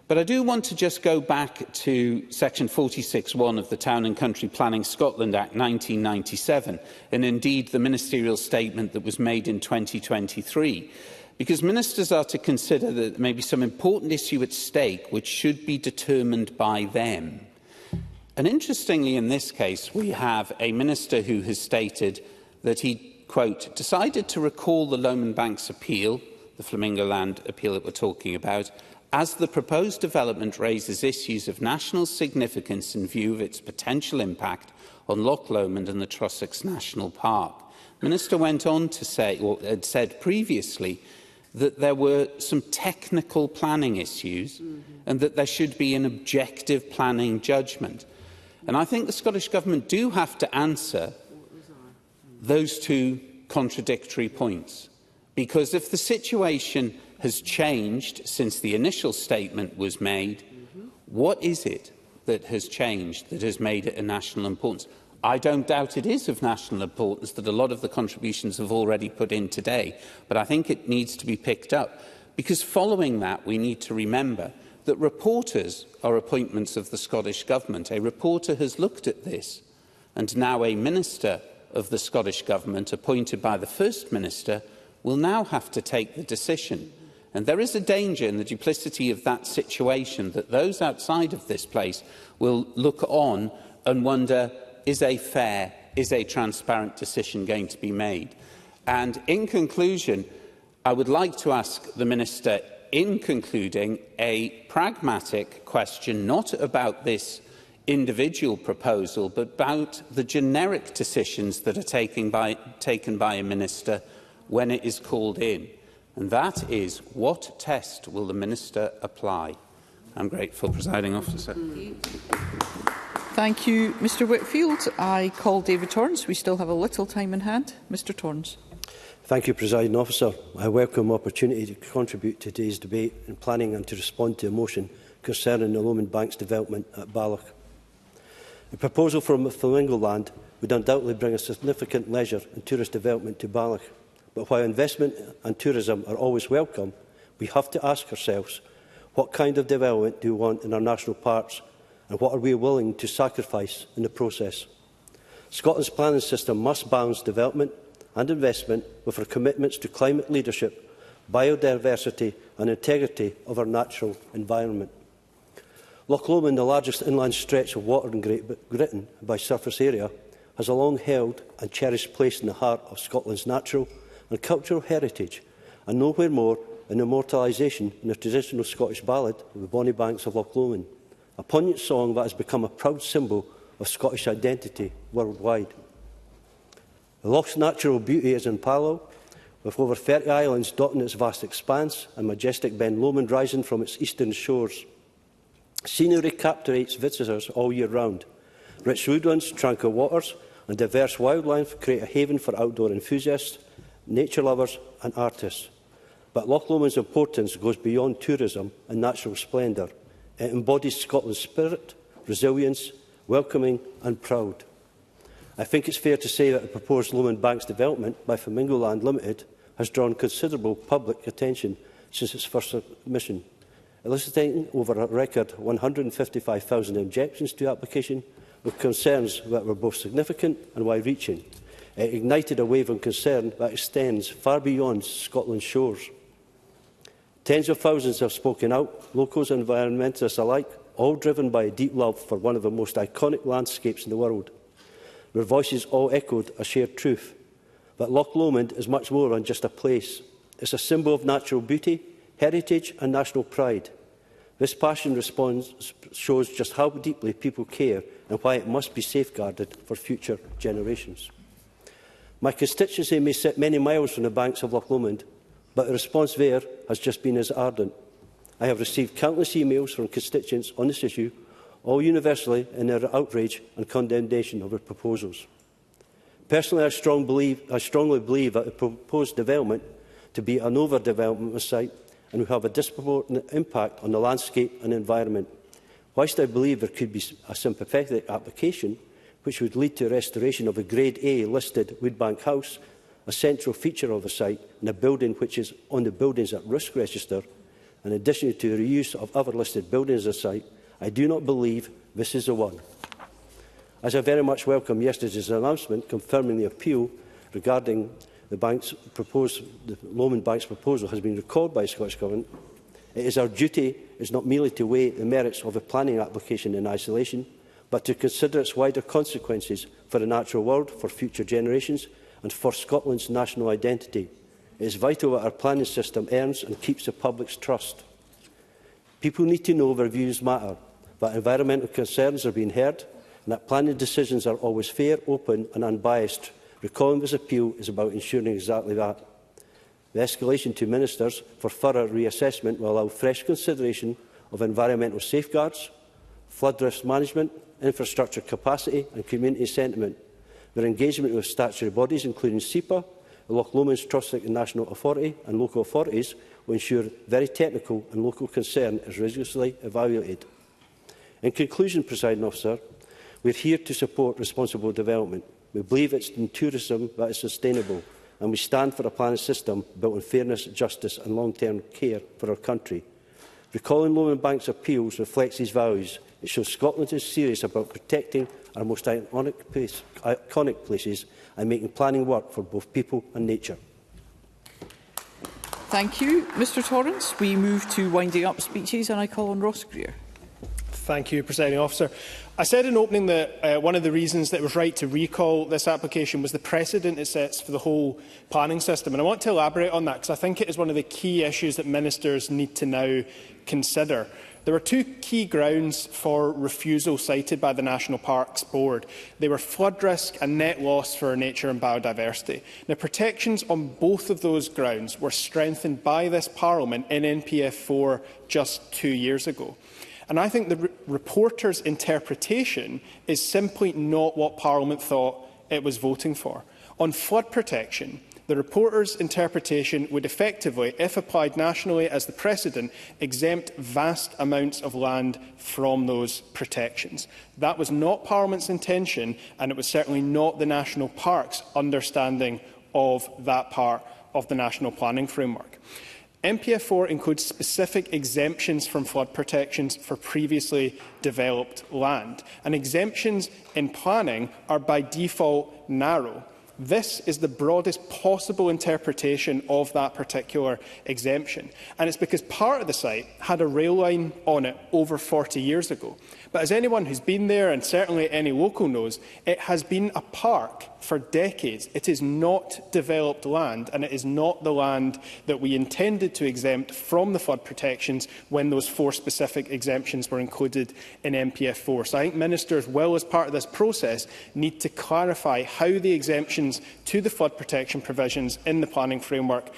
But I do want to just go back to Section 46(1) of the Town and Country Planning Scotland Act 1997, and indeed the ministerial statement that was made in 2023, because ministers are to consider that there may be some important issue at stake which should be determined by them. And interestingly, in this case, we have a minister who has stated that he, quote, decided to recall the Lomond Banks appeal, the Flamingo Land appeal that we're talking about, as the proposed development raises issues of national significance in view of its potential impact on Loch Lomond and the Trossachs National Park. The Minister went on to say, or had said previously, that there were some technical planning issues and that there should be an objective planning judgment. And I think the Scottish Government do have to answer those two contradictory points. Because if the situation has changed since the initial statement was made, what is it that has changed that has made it a national importance? I don't doubt it is of national importance, that a lot of the contributions have already put in today, but I think it needs to be picked up, because following that we need to remember that reporters are appointments of the Scottish Government. A reporter has looked at this, and now a minister of the Scottish Government, appointed by the First Minister, will now have to take the decision. And there is a danger in the duplicity of that situation that those outside of this place will look on and wonder, is a fair, is a transparent decision going to be made? And in conclusion, I would like to ask the Minister, in concluding, a pragmatic question, not about this individual proposal, but about the generic decisions that are taken by a minister when it is called in. And that is, what test will the minister apply? I'm grateful, Presiding Officer. Thank you, Mr Whitfield. I call David Torrance. We still have a little time in hand. Mr Torrance. Thank you, Presiding Officer. I welcome the opportunity to contribute to today's debate in planning and to respond to a motion concerning the Lomond Bank's development at Balloch. The proposal from Flamingo Land would undoubtedly bring a significant leisure and tourist development to Balloch. But while investment and tourism are always welcome, we have to ask ourselves, what kind of development do we want in our national parks, and what are we willing to sacrifice in the process? Scotland's planning system must balance development and investment with our commitments to climate leadership, biodiversity and integrity of our natural environment. Loch Lomond, the largest inland stretch of water in Great Britain by surface area, has a long held and cherished place in the heart of Scotland's natural and cultural heritage, and nowhere more an immortalisation in the traditional Scottish ballad of the Bonnie Banks of Loch Lomond, a poignant song that has become a proud symbol of Scottish identity worldwide. The Loch's natural beauty is unparalleled, with over 30 islands dotting its vast expanse and majestic Ben Lomond rising from its eastern shores. Scenery captivates visitors all year round. Rich woodlands, tranquil waters and diverse wildlife create a haven for outdoor enthusiasts, nature lovers and artists. But Loch Lomond's importance goes beyond tourism and natural splendour. It embodies Scotland's spirit, resilience, welcoming and proud. I think it's fair to say that the proposed Lomond Banks development by Flamingo Land Limited has drawn considerable public attention since its first submission, eliciting over a record 155,000 objections to the application, with concerns that were both significant and wide-reaching. It ignited a wave of concern that extends far beyond Scotland's shores. Tens of thousands have spoken out, locals and environmentalists alike, all driven by a deep love for one of the most iconic landscapes in the world. Their voices all echoed a shared truth, that Loch Lomond is much more than just a place. It's a symbol of natural beauty, heritage and national pride. This passion response shows just how deeply people care and why it must be safeguarded for future generations. My constituency may sit many miles from the banks of Loch Lomond, but the response there has just been as ardent. I have received countless emails from constituents on this issue, all universally in their outrage and condemnation of the proposals. Personally, I strongly believe that the proposed development to be an overdevelopment of the site and will have a disproportionate impact on the landscape and environment. Whilst I believe there could be a sympathetic application which would lead to restoration of a Grade A listed Woodbank House, a central feature of the site, and a building which is on the Buildings at Risk Register, in addition to the reuse of other listed buildings at the site, I do not believe this is the one. As I very much welcome yesterday's announcement confirming the appeal regarding the Lomond Bank's proposal has been recalled by the Scottish Government, it is our duty not merely to weigh the merits of a planning application in isolation, but to consider its wider consequences for the natural world, for future generations and for Scotland's national identity. It is vital that our planning system earns and keeps the public's trust. People need to know their views matter, that environmental concerns are being heard, and that planning decisions are always fair, open and unbiased. Recalling this appeal is about ensuring exactly that. The escalation to ministers for thorough reassessment will allow fresh consideration of environmental safeguards, flood risk management, infrastructure capacity and community sentiment. Their engagement with statutory bodies, including SEPA, the Loch Lomond's Trust National Authority and local authorities, will ensure very technical and local concern is rigorously evaluated. In conclusion, Presiding Officer, we are here to support responsible development. We believe it's in tourism that is sustainable, and we stand for a planning system built on fairness, justice and long-term care for our country. Recalling Lomond Bank's appeals reflects these values. It shows Scotland is serious about protecting our most iconic places and making planning work for both people and nature. Thank you, Mr Torrance. We move to winding up speeches and I call on Ross Greer. Thank you, Presiding Officer. I said in opening that one of the reasons that it was right to recall this application was the precedent it sets for the whole planning system. And I want to elaborate on that because I think it is one of the key issues that ministers need to now consider. There were two key grounds for refusal cited by the National Parks Board. They were flood risk and net loss for nature and biodiversity. Now, protections on both of those grounds were strengthened by this Parliament in NPF 4 just 2 years ago. And I think the reporter's interpretation is simply not what Parliament thought it was voting for. On flood protection, the reporter's interpretation would effectively, if applied nationally as the precedent, exempt vast amounts of land from those protections. That was not Parliament's intention, and it was certainly not the National Parks' understanding of that part of the National Planning Framework. NPF 4 includes specific exemptions from flood protections for previously developed land, and exemptions in planning are by default narrow. This is the broadest possible interpretation of that particular exemption, and it's because part of the site had a rail line on it over 40 years ago. But as anyone who's been there, and certainly any local knows, it has been a park for decades. It is not developed land, and it is not the land that we intended to exempt from the flood protections when those 4 specific exemptions were included in NPF 4. So I think ministers, well as part of this process, need to clarify how the exemptions to the flood protection provisions in the planning framework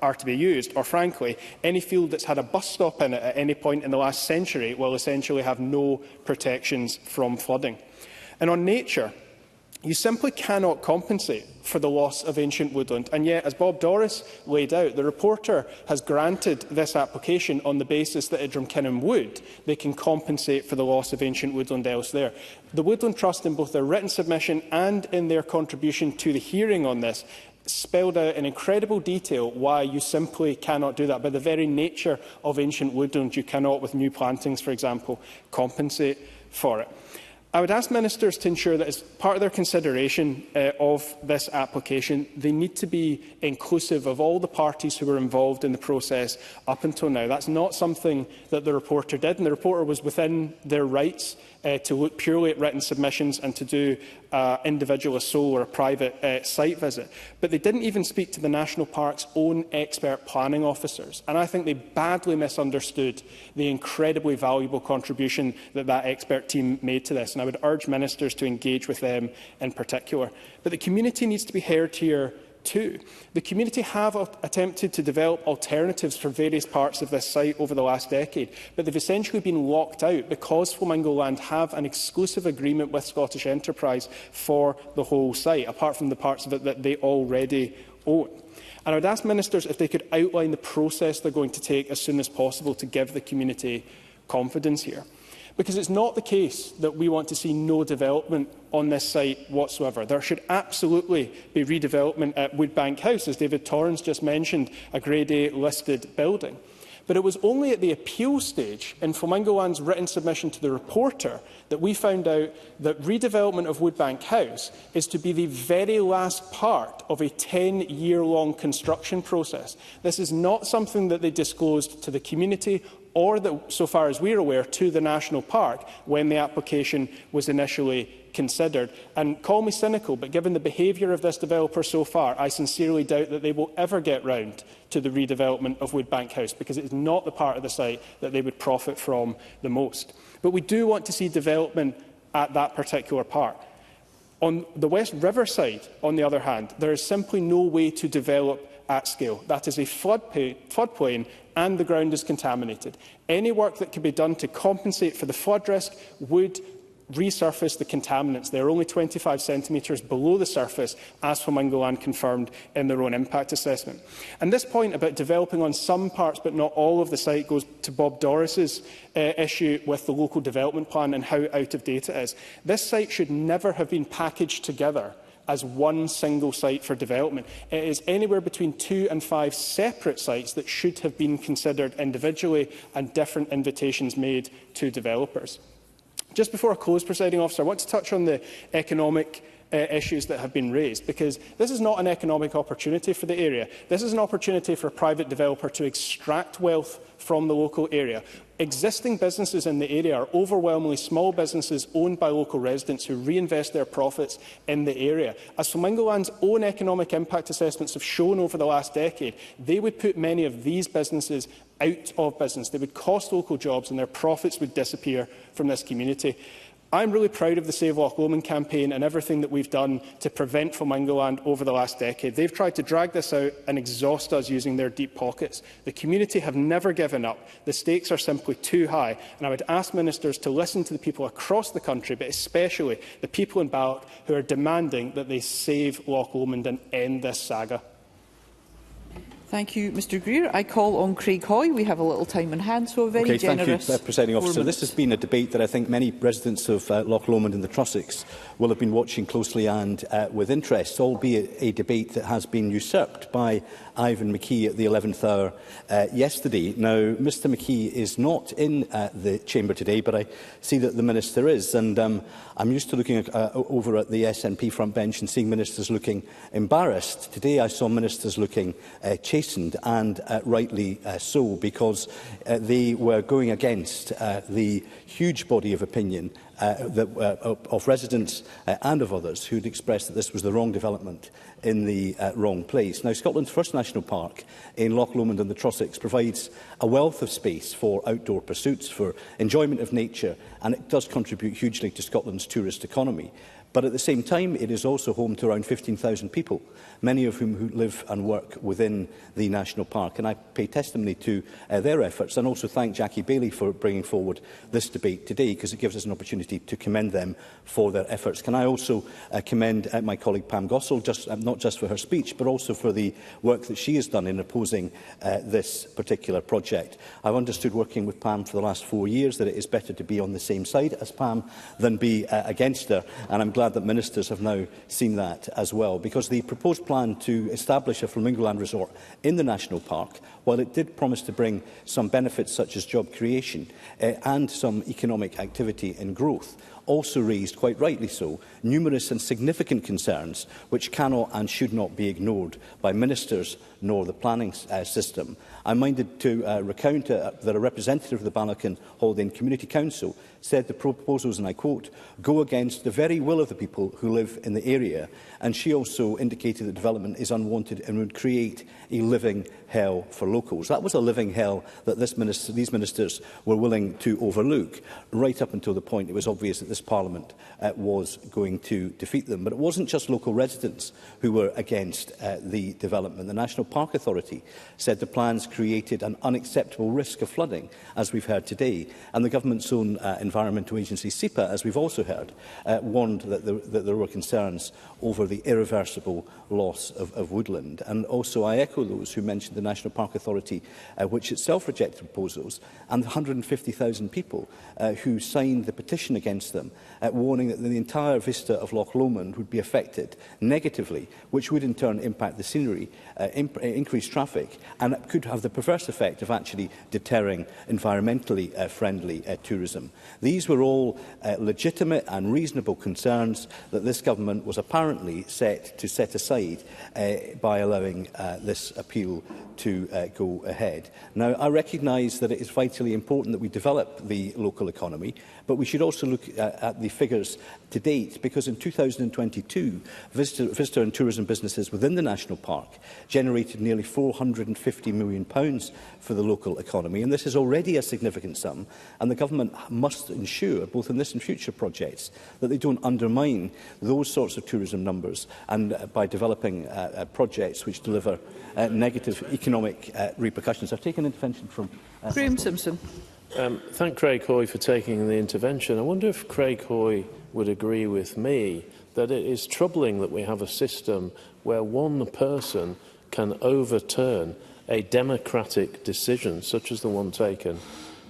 are to be used, or frankly, any field that's had a bus stop in it at any point in the last century will essentially have no protections from flooding. And on nature, you simply cannot compensate for the loss of ancient woodland, and yet, as Bob Doris laid out, the reporter has granted this application on the basis that at Drumkinnon Wood they can compensate for the loss of ancient woodland elsewhere. The Woodland Trust, in both their written submission and in their contribution to the hearing on this, spelled out in incredible detail why you simply cannot do that. By the very nature of ancient woodland, you cannot, with new plantings, for example, compensate for it. I would ask ministers to ensure that as part of their consideration of this application, they need to be inclusive of all the parties who were involved in the process up until now. That's not something that the reporter did, and the reporter was within their rights to look purely at written submissions and to do individual, a sole or a private site visit. But they didn't even speak to the National Park's own expert planning officers. And I think they badly misunderstood the incredibly valuable contribution that that expert team made to this. And I would urge ministers to engage with them in particular. But the community needs to be heard here too. The community have attempted to develop alternatives for various parts of this site over the last decade, but they've essentially been locked out because Flamingo Land have an exclusive agreement with Scottish Enterprise for the whole site, apart from the parts of it that they already own. And I would ask ministers if they could outline the process they're going to take as soon as possible to give the community confidence here. Because it's not the case that we want to see no development on this site whatsoever. There should absolutely be redevelopment at Woodbank House, as David Torrance just mentioned, a Grade A listed building. But it was only at the appeal stage in Flamingo Land's written submission to the reporter that we found out that redevelopment of Woodbank House is to be the very last part of a 10-year-long construction process. This is not something that they disclosed to the community or, that, so far as we are aware, to the National Park when the application was initially considered. And call me cynical, but given the behaviour of this developer so far, I sincerely doubt that they will ever get round to the redevelopment of Woodbank House, because it is not the part of the site that they would profit from the most. But we do want to see development at that particular part. On the West River side, on the other hand, there is simply no way to develop at scale. That is a floodplain and the ground is contaminated. Any work that can be done to compensate for the flood risk would resurface the contaminants. They are only 25 centimetres below the surface, as Flamingo Land confirmed in their own impact assessment. And this point about developing on some parts but not all of the site goes to Bob Doris's issue with the local development plan and how out of date it is. This site should never have been packaged together as one single site for development. It is anywhere between 2 and 5 separate sites that should have been considered individually and different invitations made to developers. Just before I close, Presiding Officer, I want to touch on the economic issues that have been raised, because this is not an economic opportunity for the area. This is an opportunity for a private developer to extract wealth from the local area. Existing businesses in the area are overwhelmingly small businesses owned by local residents who reinvest their profits in the area. As Flamingo Land's own economic impact assessments have shown over the last decade, they would put many of these businesses out of business. They would cost local jobs and their profits would disappear from this community. I'm really proud of the Save Loch Lomond campaign and everything that we've done to prevent Flamingo Land over the last decade. They've tried to drag this out and exhaust us using their deep pockets. The community have never given up. The stakes are simply too high. And I would ask ministers to listen to the people across the country, but especially the people in Balloch who are demanding that they save Loch Lomond and end this saga. Thank you, Mr Greer. I call on Craig Hoy. We have a little time in hand, so a very generous... Thank you, Presiding Officer. This has been a debate that I think many residents of Loch Lomond and the Trossachs will have been watching closely and with interest, albeit a debate that has been usurped by Ivan McKee at the 11th hour yesterday. Now, Mr McKee is not in the chamber today, but I see that the Minister is, and I'm used to looking over at the SNP front bench and seeing ministers looking embarrassed. Today I saw ministers looking chastened, and rightly so, because they were going against the huge body of opinion of residents and of others who had expressed that this was the wrong development in the wrong place. Now, Scotland's first national park in Loch Lomond and the Trossachs provides a wealth of space for outdoor pursuits, for enjoyment of nature, and it does contribute hugely to Scotland's tourist economy. But at the same time, it is also home to around 15,000 people, many of whom who live and work within the national park. And I pay testimony to their efforts, and also thank Jackie Baillie for bringing forward this debate today, because it gives us an opportunity to commend them for their efforts. Can I also commend my colleague Pam Gossel, not just for her speech, but also for the work that she has done in opposing this particular project. I've understood, working with Pam for the last 4 years, that it is better to be on the same side as Pam than be against her, and I'm glad that ministers have now seen that as well, because the proposed plan to establish a Flamingo Land resort in the national park, while it did promise to bring some benefits such as job creation and some economic activity and growth, also raised, quite rightly so, numerous and significant concerns which cannot and should not be ignored by ministers nor the planning system. I'm minded to recount that a representative of the Balloch and Haldane Community Council said the proposals, and I quote, go against the very will of the people who live in the area, and she also indicated that development is unwanted and would create a living hell for locals. That was a living hell that these ministers were willing to overlook, right up until the point it was obvious that this Parliament was going to defeat them. But it wasn't just local residents who were against the development. The National Park Authority said the plans created an unacceptable risk of flooding, as we've heard today, and the government's own environmental agency, SEPA, as we've also heard, warned that there were concerns over the irreversible loss of woodland. And also I echo those who mentioned the National Park Authority, which itself rejected proposals, and the 150,000 people who signed the petition against them, warning that the entire vista of Loch Lomond would be affected negatively, which would in turn impact the scenery, increase traffic, and could have the perverse effect of actually deterring environmentally friendly tourism. These were all legitimate and reasonable concerns that this government was apparently set to set aside by allowing this appeal to go ahead. Now, I recognise that it is vitally important that we develop the local economy, but we should also look at the figures to date, because in 2022, visitor and tourism businesses within the National Park generated nearly £450 million for the local economy, and this is already a significant sum, and the government must ensure, both in this and future projects, that they don't undermine those sorts of tourism numbers, and by developing projects which deliver negative economic repercussions. I've taken intervention from... Graham Simpson. Thank Craig Hoy for taking the intervention. I wonder if Craig Hoy would agree with me that it is troubling that we have a system where one person can overturn a democratic decision, such as the one taken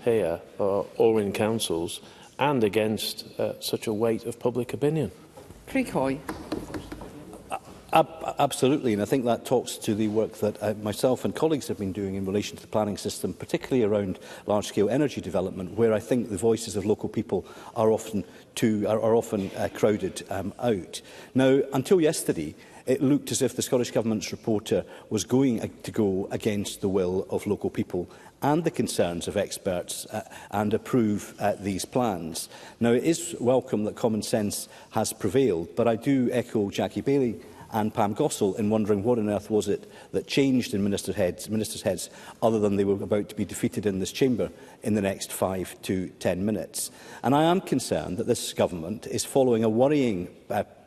here or in councils, and against such a weight of public opinion. Craig Hoy. Absolutely, and I think that talks to the work that myself and colleagues have been doing in relation to the planning system, particularly around large-scale energy development, where I think the voices of local people are often crowded out. Now, until yesterday, it looked as if the Scottish Government's reporter was going to go against the will of local people and the concerns of experts and approve these plans. Now, it is welcome that common sense has prevailed, but I do echo Jackie Baillie and Pam Gossell in wondering what on earth was it that changed in ministers' heads other than they were about to be defeated in this chamber in the next 5 to 10 minutes. And I am concerned that this government is following a worrying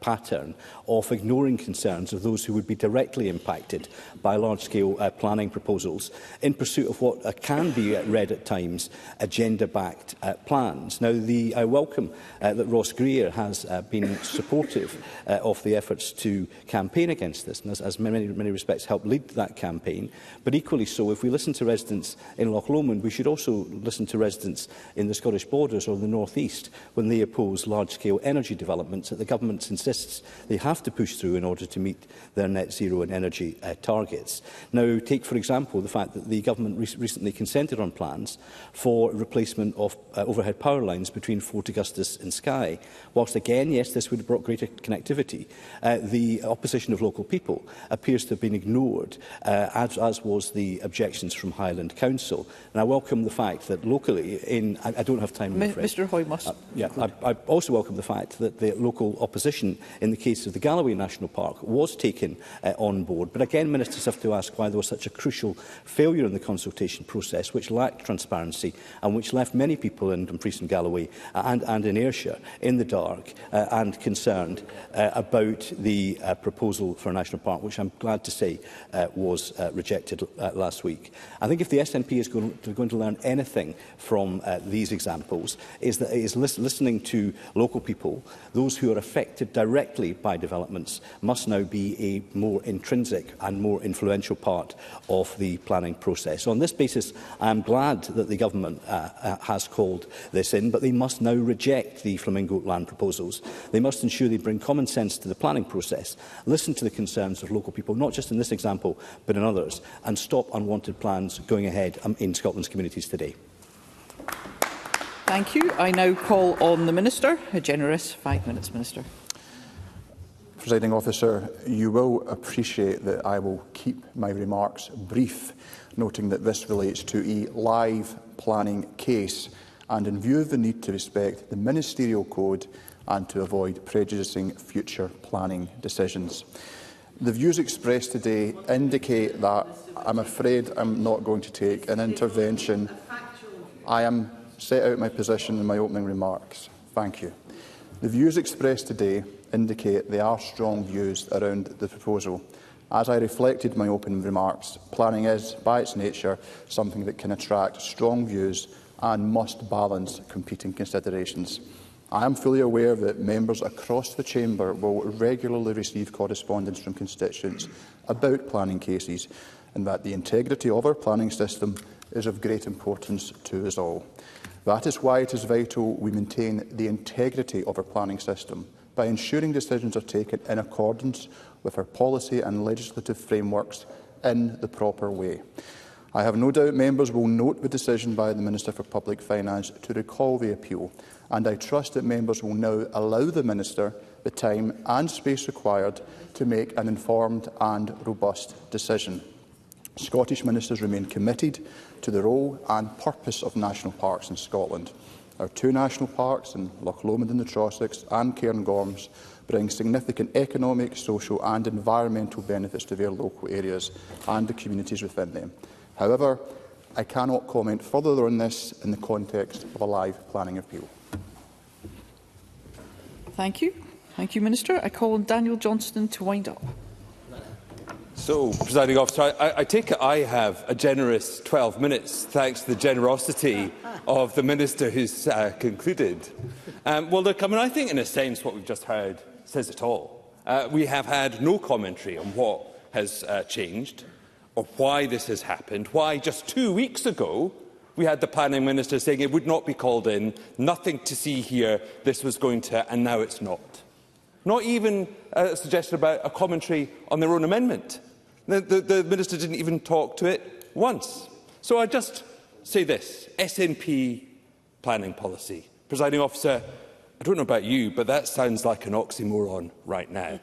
pattern of ignoring concerns of those who would be directly impacted by large-scale planning proposals in pursuit of what can be read at times agenda-backed plans. Now, I welcome that Ross Greer has been supportive of the efforts to campaign against this, and has in many respects helped lead that campaign. But equally so, if we listen to residents in Loch Lomond, we should also listen to residents in the Scottish Borders or the North East when they oppose large-scale energy developments that the government insists they have to push through in order to meet their net zero and energy targets. Now, take for example the fact that the government recently consented on plans for replacement of overhead power lines between Fort Augustus and Skye. Whilst again, yes, this would have brought greater connectivity, the opposition of local people appears to have been ignored, as was the objections from Highland Council. And I welcome the fact that locally, I don't have time, I'm afraid. Mr Hoy must. I also welcome the fact that the local opposition in the case of the Galloway National Park was taken on board. But again, ministers have to ask why there was such a crucial failure in the consultation process, which lacked transparency and which left many people in Dumfries and Galloway and in Ayrshire in the dark and concerned about the proposal for a national park, which I'm glad to say was rejected last week. I think if the SNP is going to learn anything from these examples, is that it is listening to local people, those who are affected directly by developments, must now be a more intrinsic and more influential part of the planning process. So on this basis, I am glad that the government has called this in, but they must now reject the Flamingo land proposals. They must ensure they bring common sense to the planning process, listen to the concerns of local people, not just in this example, but in others, and stop unwanted plans going ahead in Scotland's communities today. Thank you. I now call on the Minister. A generous 5 minutes, Minister. Presiding Officer, you will appreciate that I will keep my remarks brief, noting that this relates to a live planning case and in view of the need to respect the Ministerial Code and to avoid prejudicing future planning decisions. The views expressed today indicate that I'm afraid I'm not going to take an intervention. I am set out my position in my opening remarks. Thank you. The views expressed today indicate there are strong views around the proposal. As I reflected in my opening remarks, planning is, by its nature, something that can attract strong views and must balance competing considerations. I am fully aware that members across the Chamber will regularly receive correspondence from constituents about planning cases and that the integrity of our planning system is of great importance to us all. That is why it is vital we maintain the integrity of our planning system by ensuring decisions are taken in accordance with our policy and legislative frameworks in the proper way. I have no doubt members will note the decision by the Minister for Public Finance to recall the appeal, and I trust that members will now allow the Minister the time and space required to make an informed and robust decision. Scottish ministers remain committed to the role and purpose of national parks in Scotland. Our two national parks in Loch Lomond in the Trossachs and Cairngorms bring significant economic, social and environmental benefits to their local areas and the communities within them. However, I cannot comment further on this in the context of a live planning appeal. Thank you. Thank you, Minister. I call on Daniel Johnston to wind up. So, Presiding Officer, I take it I have a generous 12 minutes, thanks to the generosity of the Minister who's concluded. Well, look, I think in a sense what we've just heard says it all. We have had no commentary on what has changed or why this has happened, why just 2 weeks ago we had the Planning Minister saying it would not be called in, nothing to see here, this was going to, and now it's not. Not even a suggestion about a commentary on their own amendment. The Minister didn't even talk to it once. So I just say this, SNP planning policy. Presiding Officer, I don't know about you, but that sounds like an oxymoron right now.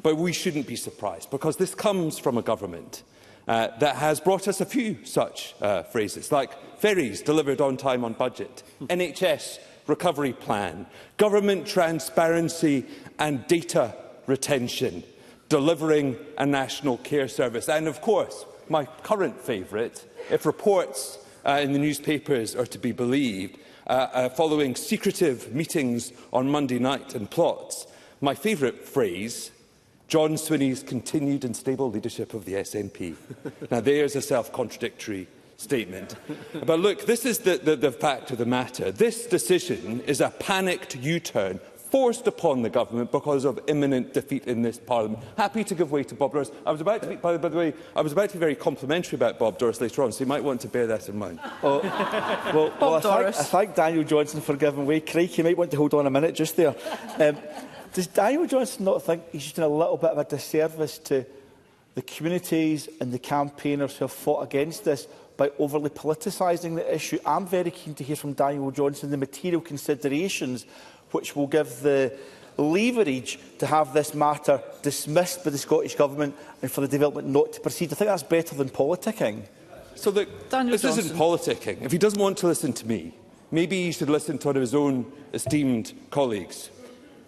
But we shouldn't be surprised, because this comes from a government that has brought us a few such phrases, like ferries delivered on time on budget, NHS recovery plan, government transparency and data retention, delivering a national care service, and of course, my current favourite, if reports in the newspapers are to be believed, following secretive meetings on Monday night and plots, my favourite phrase, John Swinney's continued and stable leadership of the SNP. Now, there's a self-contradictory statement. But look, this is the fact of the matter. This decision is a panicked U-turn forced upon the government because of imminent defeat in this Parliament. Happy to give way to Bob Doris. I was about to be, by the way, I was about to be very complimentary about Bob Doris later on, so you might want to bear that in mind. I thank Daniel Johnson for giving way. Crikey, you might want to hold on a minute just there. Does Daniel Johnson not think he's just done a little bit of a disservice to the communities and the campaigners who have fought against this by overly politicising the issue? I'm very keen to hear from Daniel Johnson the material considerations which will give the leverage to have this matter dismissed by the Scottish Government and for the development not to proceed. I think that's better than politicking. So look, this isn't politicking. If he doesn't want to listen to me, maybe he should listen to one of his own esteemed colleagues.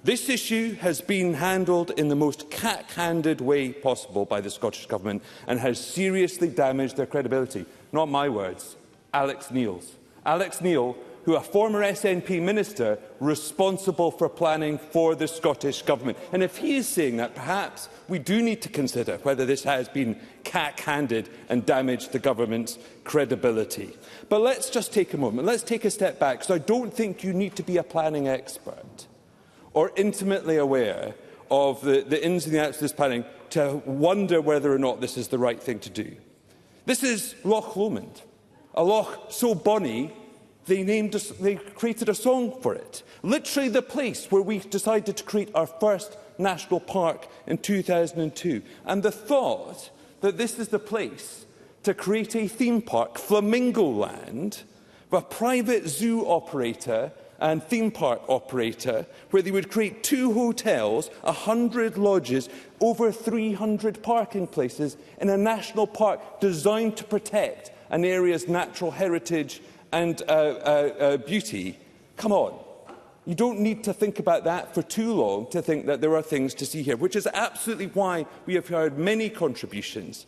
This issue has been handled in the most cack-handed way possible by the Scottish Government and has seriously damaged their credibility. Not my words, Alex Neil's. Alex Neil, who a former SNP minister responsible for planning for the Scottish Government. And if he is saying that, perhaps we do need to consider whether this has been cack-handed and damaged the government's credibility. But let's just take a moment. Let's take a step back, because I don't think you need to be a planning expert or intimately aware of the ins and the outs of this planning to wonder whether or not this is the right thing to do. This is Loch Lomond, a loch so bonny they created a song for it. Literally the place where we decided to create our first national park in 2002. And the thought that this is the place to create a theme park, Flamingo Land, with a private zoo operator and theme park operator, where they would create 2 hotels, 100 lodges, over 300 parking places in a national park designed to protect an area's natural heritage and beauty. Come on. You don't need to think about that for too long to think that there are things to see here, which is absolutely why we have heard many contributions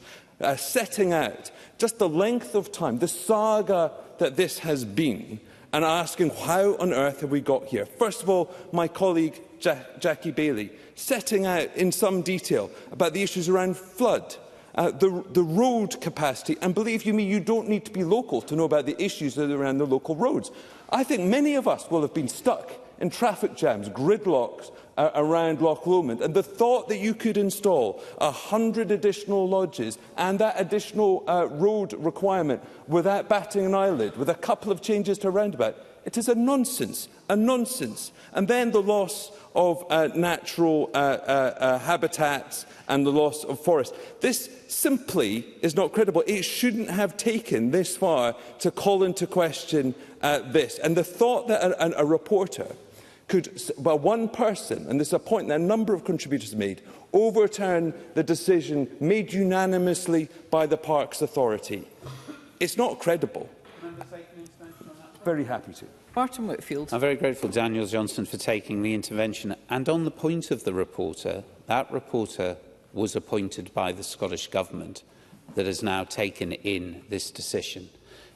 setting out just the length of time, the saga that this has been, and asking how on earth have we got here. First of all, my colleague Jackie Baillie setting out in some detail about the issues around flood, the road capacity, and believe you me, you don't need to be local to know about the issues that are around the local roads. I think many of us will have been stuck in traffic jams, gridlocks around Loch Lomond, and the thought that you could install 100 additional lodges and that additional road requirement without batting an eyelid, with a couple of changes to a roundabout, it is a nonsense, a nonsense. And then the loss of natural habitats and the loss of forests. This simply is not credible. It shouldn't have taken this far to call into question this. And the thought that a reporter could, well, one person, and this is a point that a number of contributors made, overturn the decision made unanimously by the Parks Authority. It's not credible. Very happy to. Martin Whitfield. I'm very grateful, Daniel Johnson, for taking the intervention. And on the point of the reporter, that reporter was appointed by the Scottish Government that has now taken in this decision.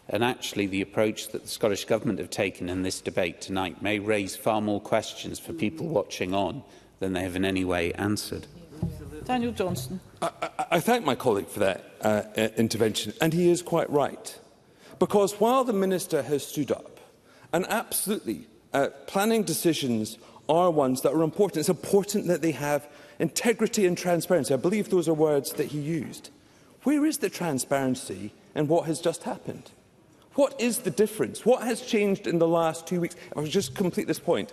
And actually, the approach that the Scottish Government have taken in this debate tonight may raise far more questions for people watching on than they have in any way answered. Daniel Johnson. I thank my colleague for that intervention, and he is quite right. Because while the Minister has stood up, and absolutely, planning decisions are ones that are important. It's important that they have integrity and transparency. I believe those are words that he used. Where is the transparency in what has just happened? What is the difference? What has changed in the last 2 weeks? I'll just complete this point.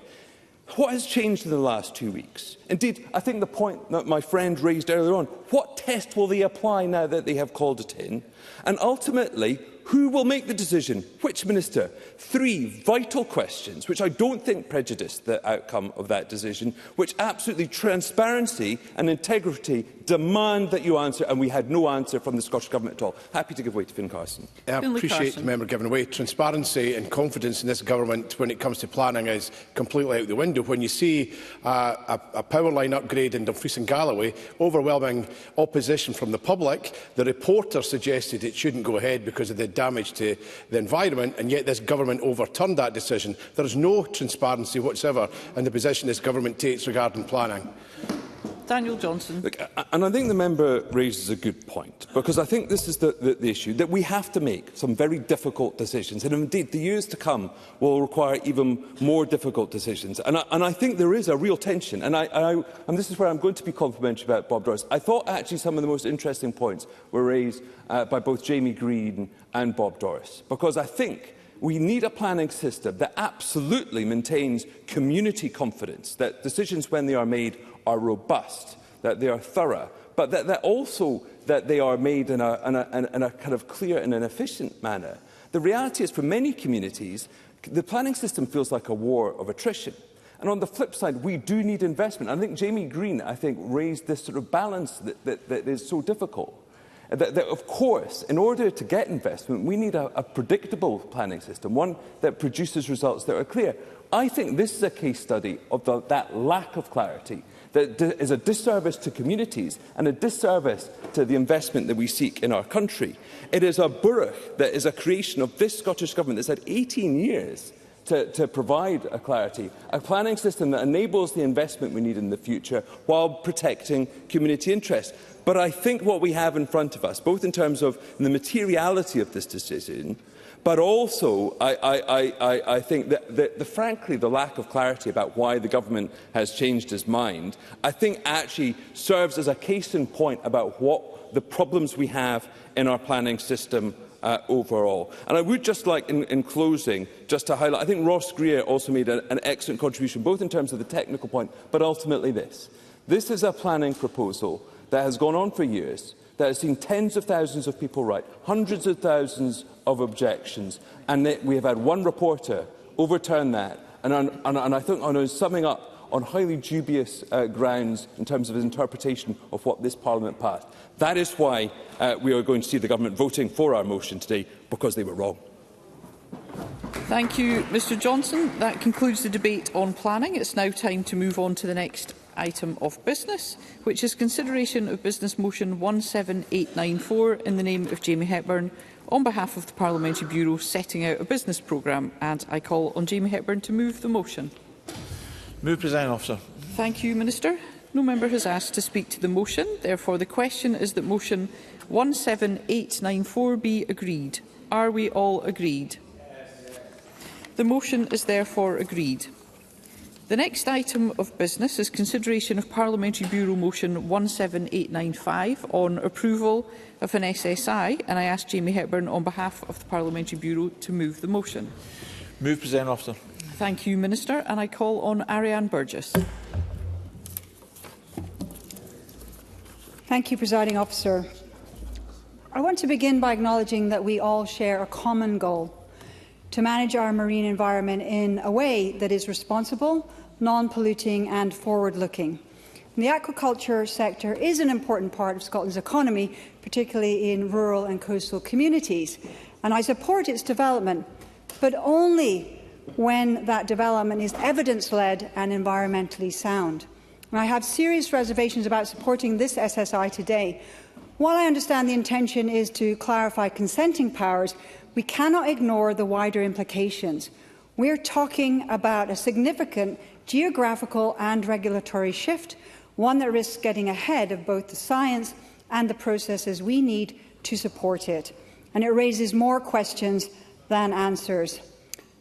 What has changed in the last 2 weeks? Indeed, I think the point that my friend raised earlier on, what test will they apply now that they have called it in? And ultimately, who will make the decision? Which minister? 3 vital questions, which I don't think prejudice the outcome of that decision, which absolutely transparency and integrity demand that you answer, and we had no answer from the Scottish Government at all. Happy to give way to Finn Carson. I appreciate the member giving way. Transparency and confidence in this government when it comes to planning is completely out the window. When you see a power line upgrade in Dumfries and Galloway, overwhelming opposition from the public, the reporter suggested it shouldn't go ahead because of the damage to the environment, and yet this government overturned that decision. There is no transparency whatsoever in the position this government takes regarding planning. Daniel Johnson. Look, and I think the member raises a good point, because I think this is the issue, that we have to make some very difficult decisions, and indeed the years to come will require even more difficult decisions. And I think there is a real tension, and this is where I'm going to be complimentary about Bob Doris. I thought actually some of the most interesting points were raised by both Jamie Green and Bob Doris, because I think we need a planning system that absolutely maintains community confidence, that decisions when they are made are robust, that they are thorough, but that they are made in a kind of clear and an efficient manner. The reality is, for many communities, the planning system feels like a war of attrition. And on the flip side, we do need investment. I think Jamie Green, raised this sort of balance that is so difficult. That, of course, in order to get investment, we need a predictable planning system, one that produces results that are clear. I think this is a case study of that lack of clarity that is a disservice to communities and a disservice to the investment that we seek in our country. It is a bwrach that is a creation of this Scottish Government that's had 18 years to provide a clarity, a planning system that enables the investment we need in the future while protecting community interests. But I think what we have in front of us, both in terms of the materiality of this decision, but also I think that frankly the lack of clarity about why the government has changed its mind, I think actually serves as a case in point about what the problems we have in our planning system overall. And I would just like, in closing, just to highlight, I think Ross Greer also made an excellent contribution, both in terms of the technical point, but ultimately this. This is a planning proposal that has gone on for years, that has seen tens of thousands of people write, hundreds of thousands of objections, and that we have had one reporter overturn that. And I think, on summing up, on highly dubious grounds in terms of his interpretation of what this Parliament passed. That is why we are going to see the Government voting for our motion today, because they were wrong. Thank you, Mr Johnson. That concludes the debate on planning. It's now time to move on to the next item of business, which is consideration of Business Motion 17894 in the name of Jamie Hepburn on behalf of the Parliamentary Bureau setting out a business programme. And I call on Jamie Hepburn to move the motion. Move, Presiding Officer. Thank you, Minister. No member has asked to speak to the motion. Therefore, the question is that motion 17894 be agreed. Are we all agreed? Yes. The motion is therefore agreed. The next item of business is consideration of Parliamentary Bureau Motion 17895 on approval of an SSI, and I ask Jamie Hepburn on behalf of the Parliamentary Bureau to move the motion. Move, Presiding Officer. Thank you, Minister, and I call on Ariane Burgess. Thank you, Presiding Officer. I want to begin by acknowledging that we all share a common goal: to manage our marine environment in a way that is responsible, non-polluting and forward-looking. The aquaculture sector is an important part of Scotland's economy, particularly in rural and coastal communities, and I support its development, but only when that development is evidence-led and environmentally sound. And I have serious reservations about supporting this SSI today. While I understand the intention is to clarify consenting powers, we cannot ignore the wider implications. We're talking about a significant geographical and regulatory shift, one that risks getting ahead of both the science and the processes we need to support it. And it raises more questions than answers.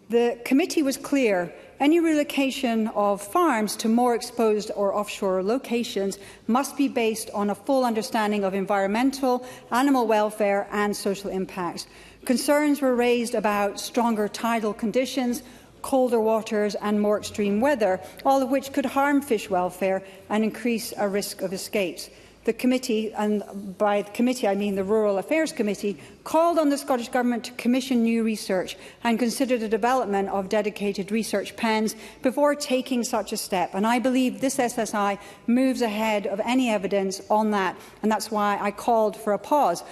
The committee was clear: any relocation of farms to more exposed or offshore locations must be based on a full understanding of environmental, animal welfare and social impacts. Concerns were raised about stronger tidal conditions, colder waters and more extreme weather, all of which could harm fish welfare and increase a risk of escapes. The committee, and by the committee I mean the Rural Affairs Committee, called on the Scottish Government to commission new research and consider the development of dedicated research pens before taking such a step. And I believe this SSI moves ahead of any evidence on that, and that's why I called for a pause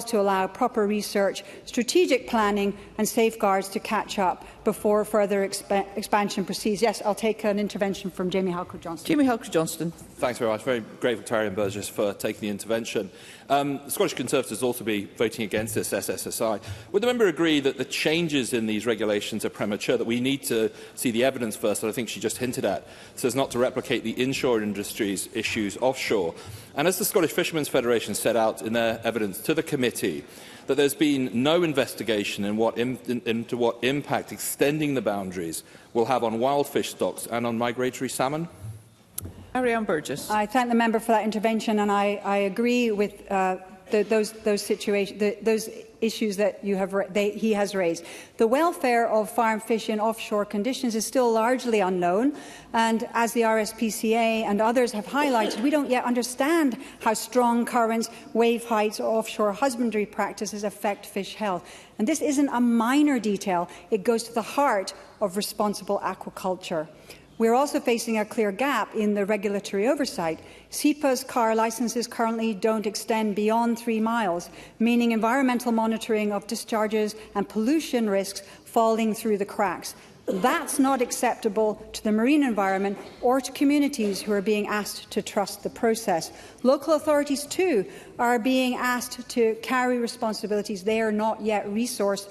to allow proper research, strategic planning and safeguards to catch up before further expansion proceeds. Yes, I'll take an intervention from Jamie Halcroft-Johnston. Jamie Halcroft-Johnston. Thanks very much. Very grateful to Arian Burgess for taking the intervention. The Scottish Conservatives will also be voting against this SSSI. Would the member agree that the changes in these regulations are premature, that we need to see the evidence first, that I think she just hinted at, so as not to replicate the inshore industry's issues offshore? And as the Scottish Fishermen's Federation set out in their evidence to the committee, that there's been no investigation into what impact extending the boundaries will have on wild fish stocks and on migratory salmon? Arian Burgess. I thank the member for that intervention, and I agree with those issues that he has raised. The welfare of farm fish in offshore conditions is still largely unknown, and as the RSPCA and others have highlighted, we don't yet understand how strong currents, wave heights or offshore husbandry practices affect fish health. And this isn't a minor detail, it goes to the heart of responsible aquaculture. We are also facing a clear gap in the regulatory oversight. SEPA's car licences currently don't extend beyond 3 miles, meaning environmental monitoring of discharges and pollution risks falling through the cracks. That's not acceptable to the marine environment or to communities who are being asked to trust the process. Local authorities, too, are being asked to carry responsibilities they are not yet resourced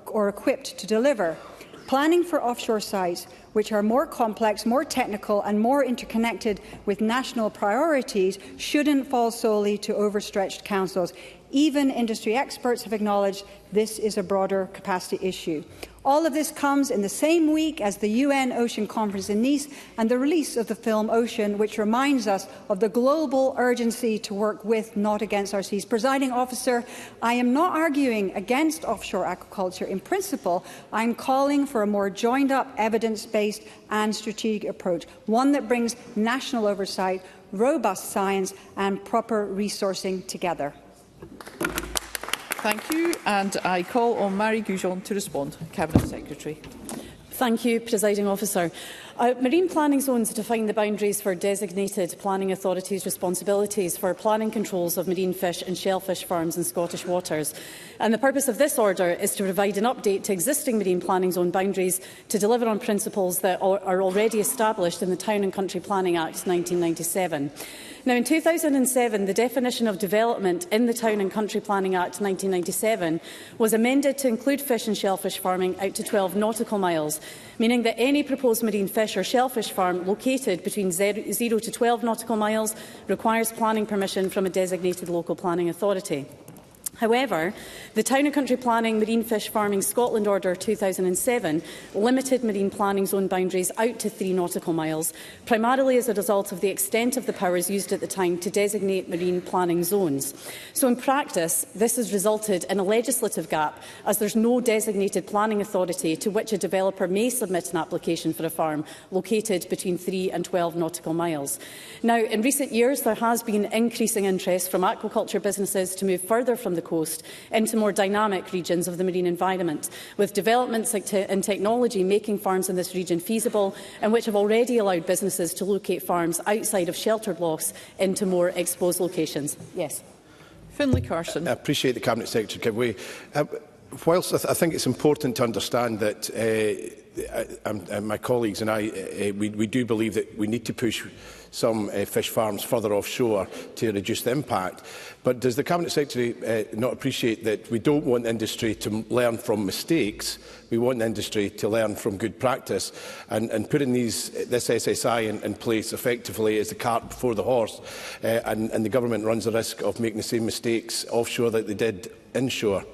or equipped to deliver. Planning for offshore sites, which are more complex, more technical and more interconnected with national priorities, shouldn't fall solely to overstretched councils. Even industry experts have acknowledged this is a broader capacity issue. All of this comes in the same week as the UN Ocean Conference in Nice and the release of the film Ocean, which reminds us of the global urgency to work with, not against our seas. Presiding officer, I am not arguing against offshore aquaculture in principle. I am calling for a more joined-up, evidence-based and strategic approach, one that brings national oversight, robust science and proper resourcing together. Thank you, and I call on Marie Goujon to respond. Cabinet Secretary. Thank you, Presiding Officer. Marine planning zones define the boundaries for designated planning authorities' responsibilities for planning controls of marine fish and shellfish farms in Scottish waters. And the purpose of this order is to provide an update to existing marine planning zone boundaries to deliver on principles that are already established in the Town and Country Planning Act 1997. Now, in 2007, the definition of development in the Town and Country Planning Act 1997 was amended to include fish and shellfish farming out to 12 nautical miles, meaning that any proposed marine fish or shellfish farm located between 0 to 12 nautical miles requires planning permission from a designated local planning authority. However, the Town and Country Planning Marine Fish Farming Scotland Order 2007 limited marine planning zone boundaries out to 3 nautical miles, primarily as a result of the extent of the powers used at the time to designate marine planning zones. So in practice, this has resulted in a legislative gap, as there is no designated planning authority to which a developer may submit an application for a farm located between 3 and 12 nautical miles. Now, in recent years, there has been increasing interest from aquaculture businesses to move further from the coast into more dynamic regions of the marine environment, with developments in technology making farms in this region feasible, and which have already allowed businesses to locate farms outside of sheltered lochs into more exposed locations. Yes. Finlay Carson. I appreciate the Cabinet Secretary give way. Whilst I think it's important to understand that my colleagues and I, we do believe that we need to push some fish farms further offshore to reduce the impact. But does the Cabinet Secretary not appreciate that we don't want industry to learn from mistakes? We want industry to learn from good practice, and putting this SSI in place effectively is the cart before the horse, and the government runs the risk of making the same mistakes offshore that they did inshore.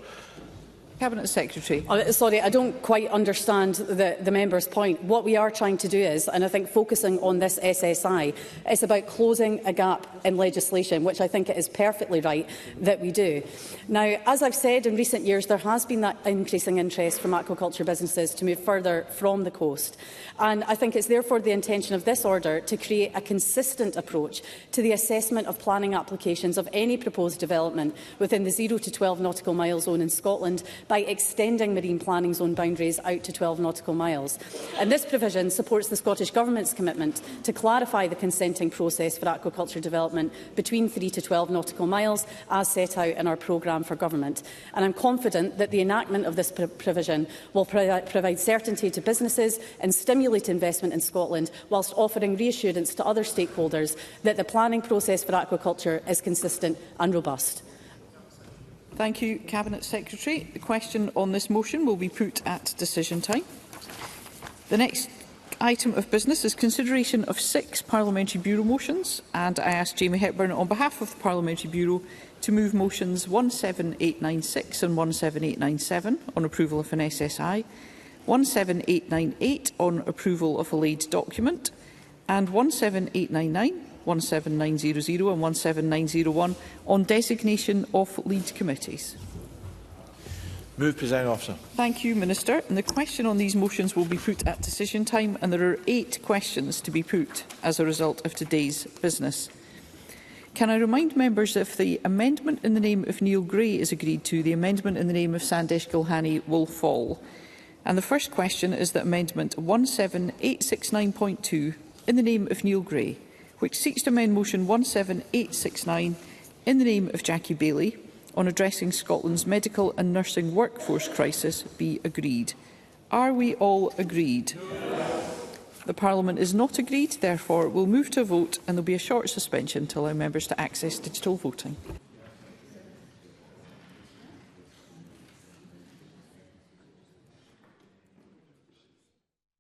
Cabinet Secretary. Sorry, I don't quite understand the member's point. What we are trying to do is, and I think focusing on this SSI, it's about closing a gap in legislation, which I think it is perfectly right that we do. Now, as I've said, in recent years, there has been that increasing interest from aquaculture businesses to move further from the coast. And I think it's therefore the intention of this order to create a consistent approach to the assessment of planning applications of any proposed development within the 0 to 12 nautical mile zone in Scotland by extending marine planning zone boundaries out to 12 nautical miles. And this provision supports the Scottish Government's commitment to clarify the consenting process for aquaculture development between 3 to 12 nautical miles as set out in our programme for government. And I'm confident that the enactment of this provision will provide certainty to businesses and stimulate investment in Scotland, whilst offering reassurance to other stakeholders that the planning process for aquaculture is consistent and robust. Thank you, Cabinet Secretary. The question on this motion will be put at decision time. The next item of business is consideration of 6 Parliamentary Bureau motions, and I ask Jamie Hepburn on behalf of the Parliamentary Bureau to move motions 17896 and 17897 on approval of an SSI, 17898 on approval of a laid document, and 17899, 17900 and 17901 on designation of lead committees. Move, Presiding Officer. Thank you, Minister. And the question on these motions will be put at decision time, and there are 8 questions to be put as a result of today's business. Can I remind members that if the amendment in the name of Neil Gray is agreed to, the amendment in the name of Sandesh Gilhani will fall. And the first question is that Amendment 17869.2 in the name of Neil Gray, which seeks to amend motion 17869 in the name of Jackie Baillie on addressing Scotland's medical and nursing workforce crisis, be agreed. Are we all agreed? The Parliament is not agreed, therefore we'll move to a vote and there will be a short suspension to allow members to access digital voting.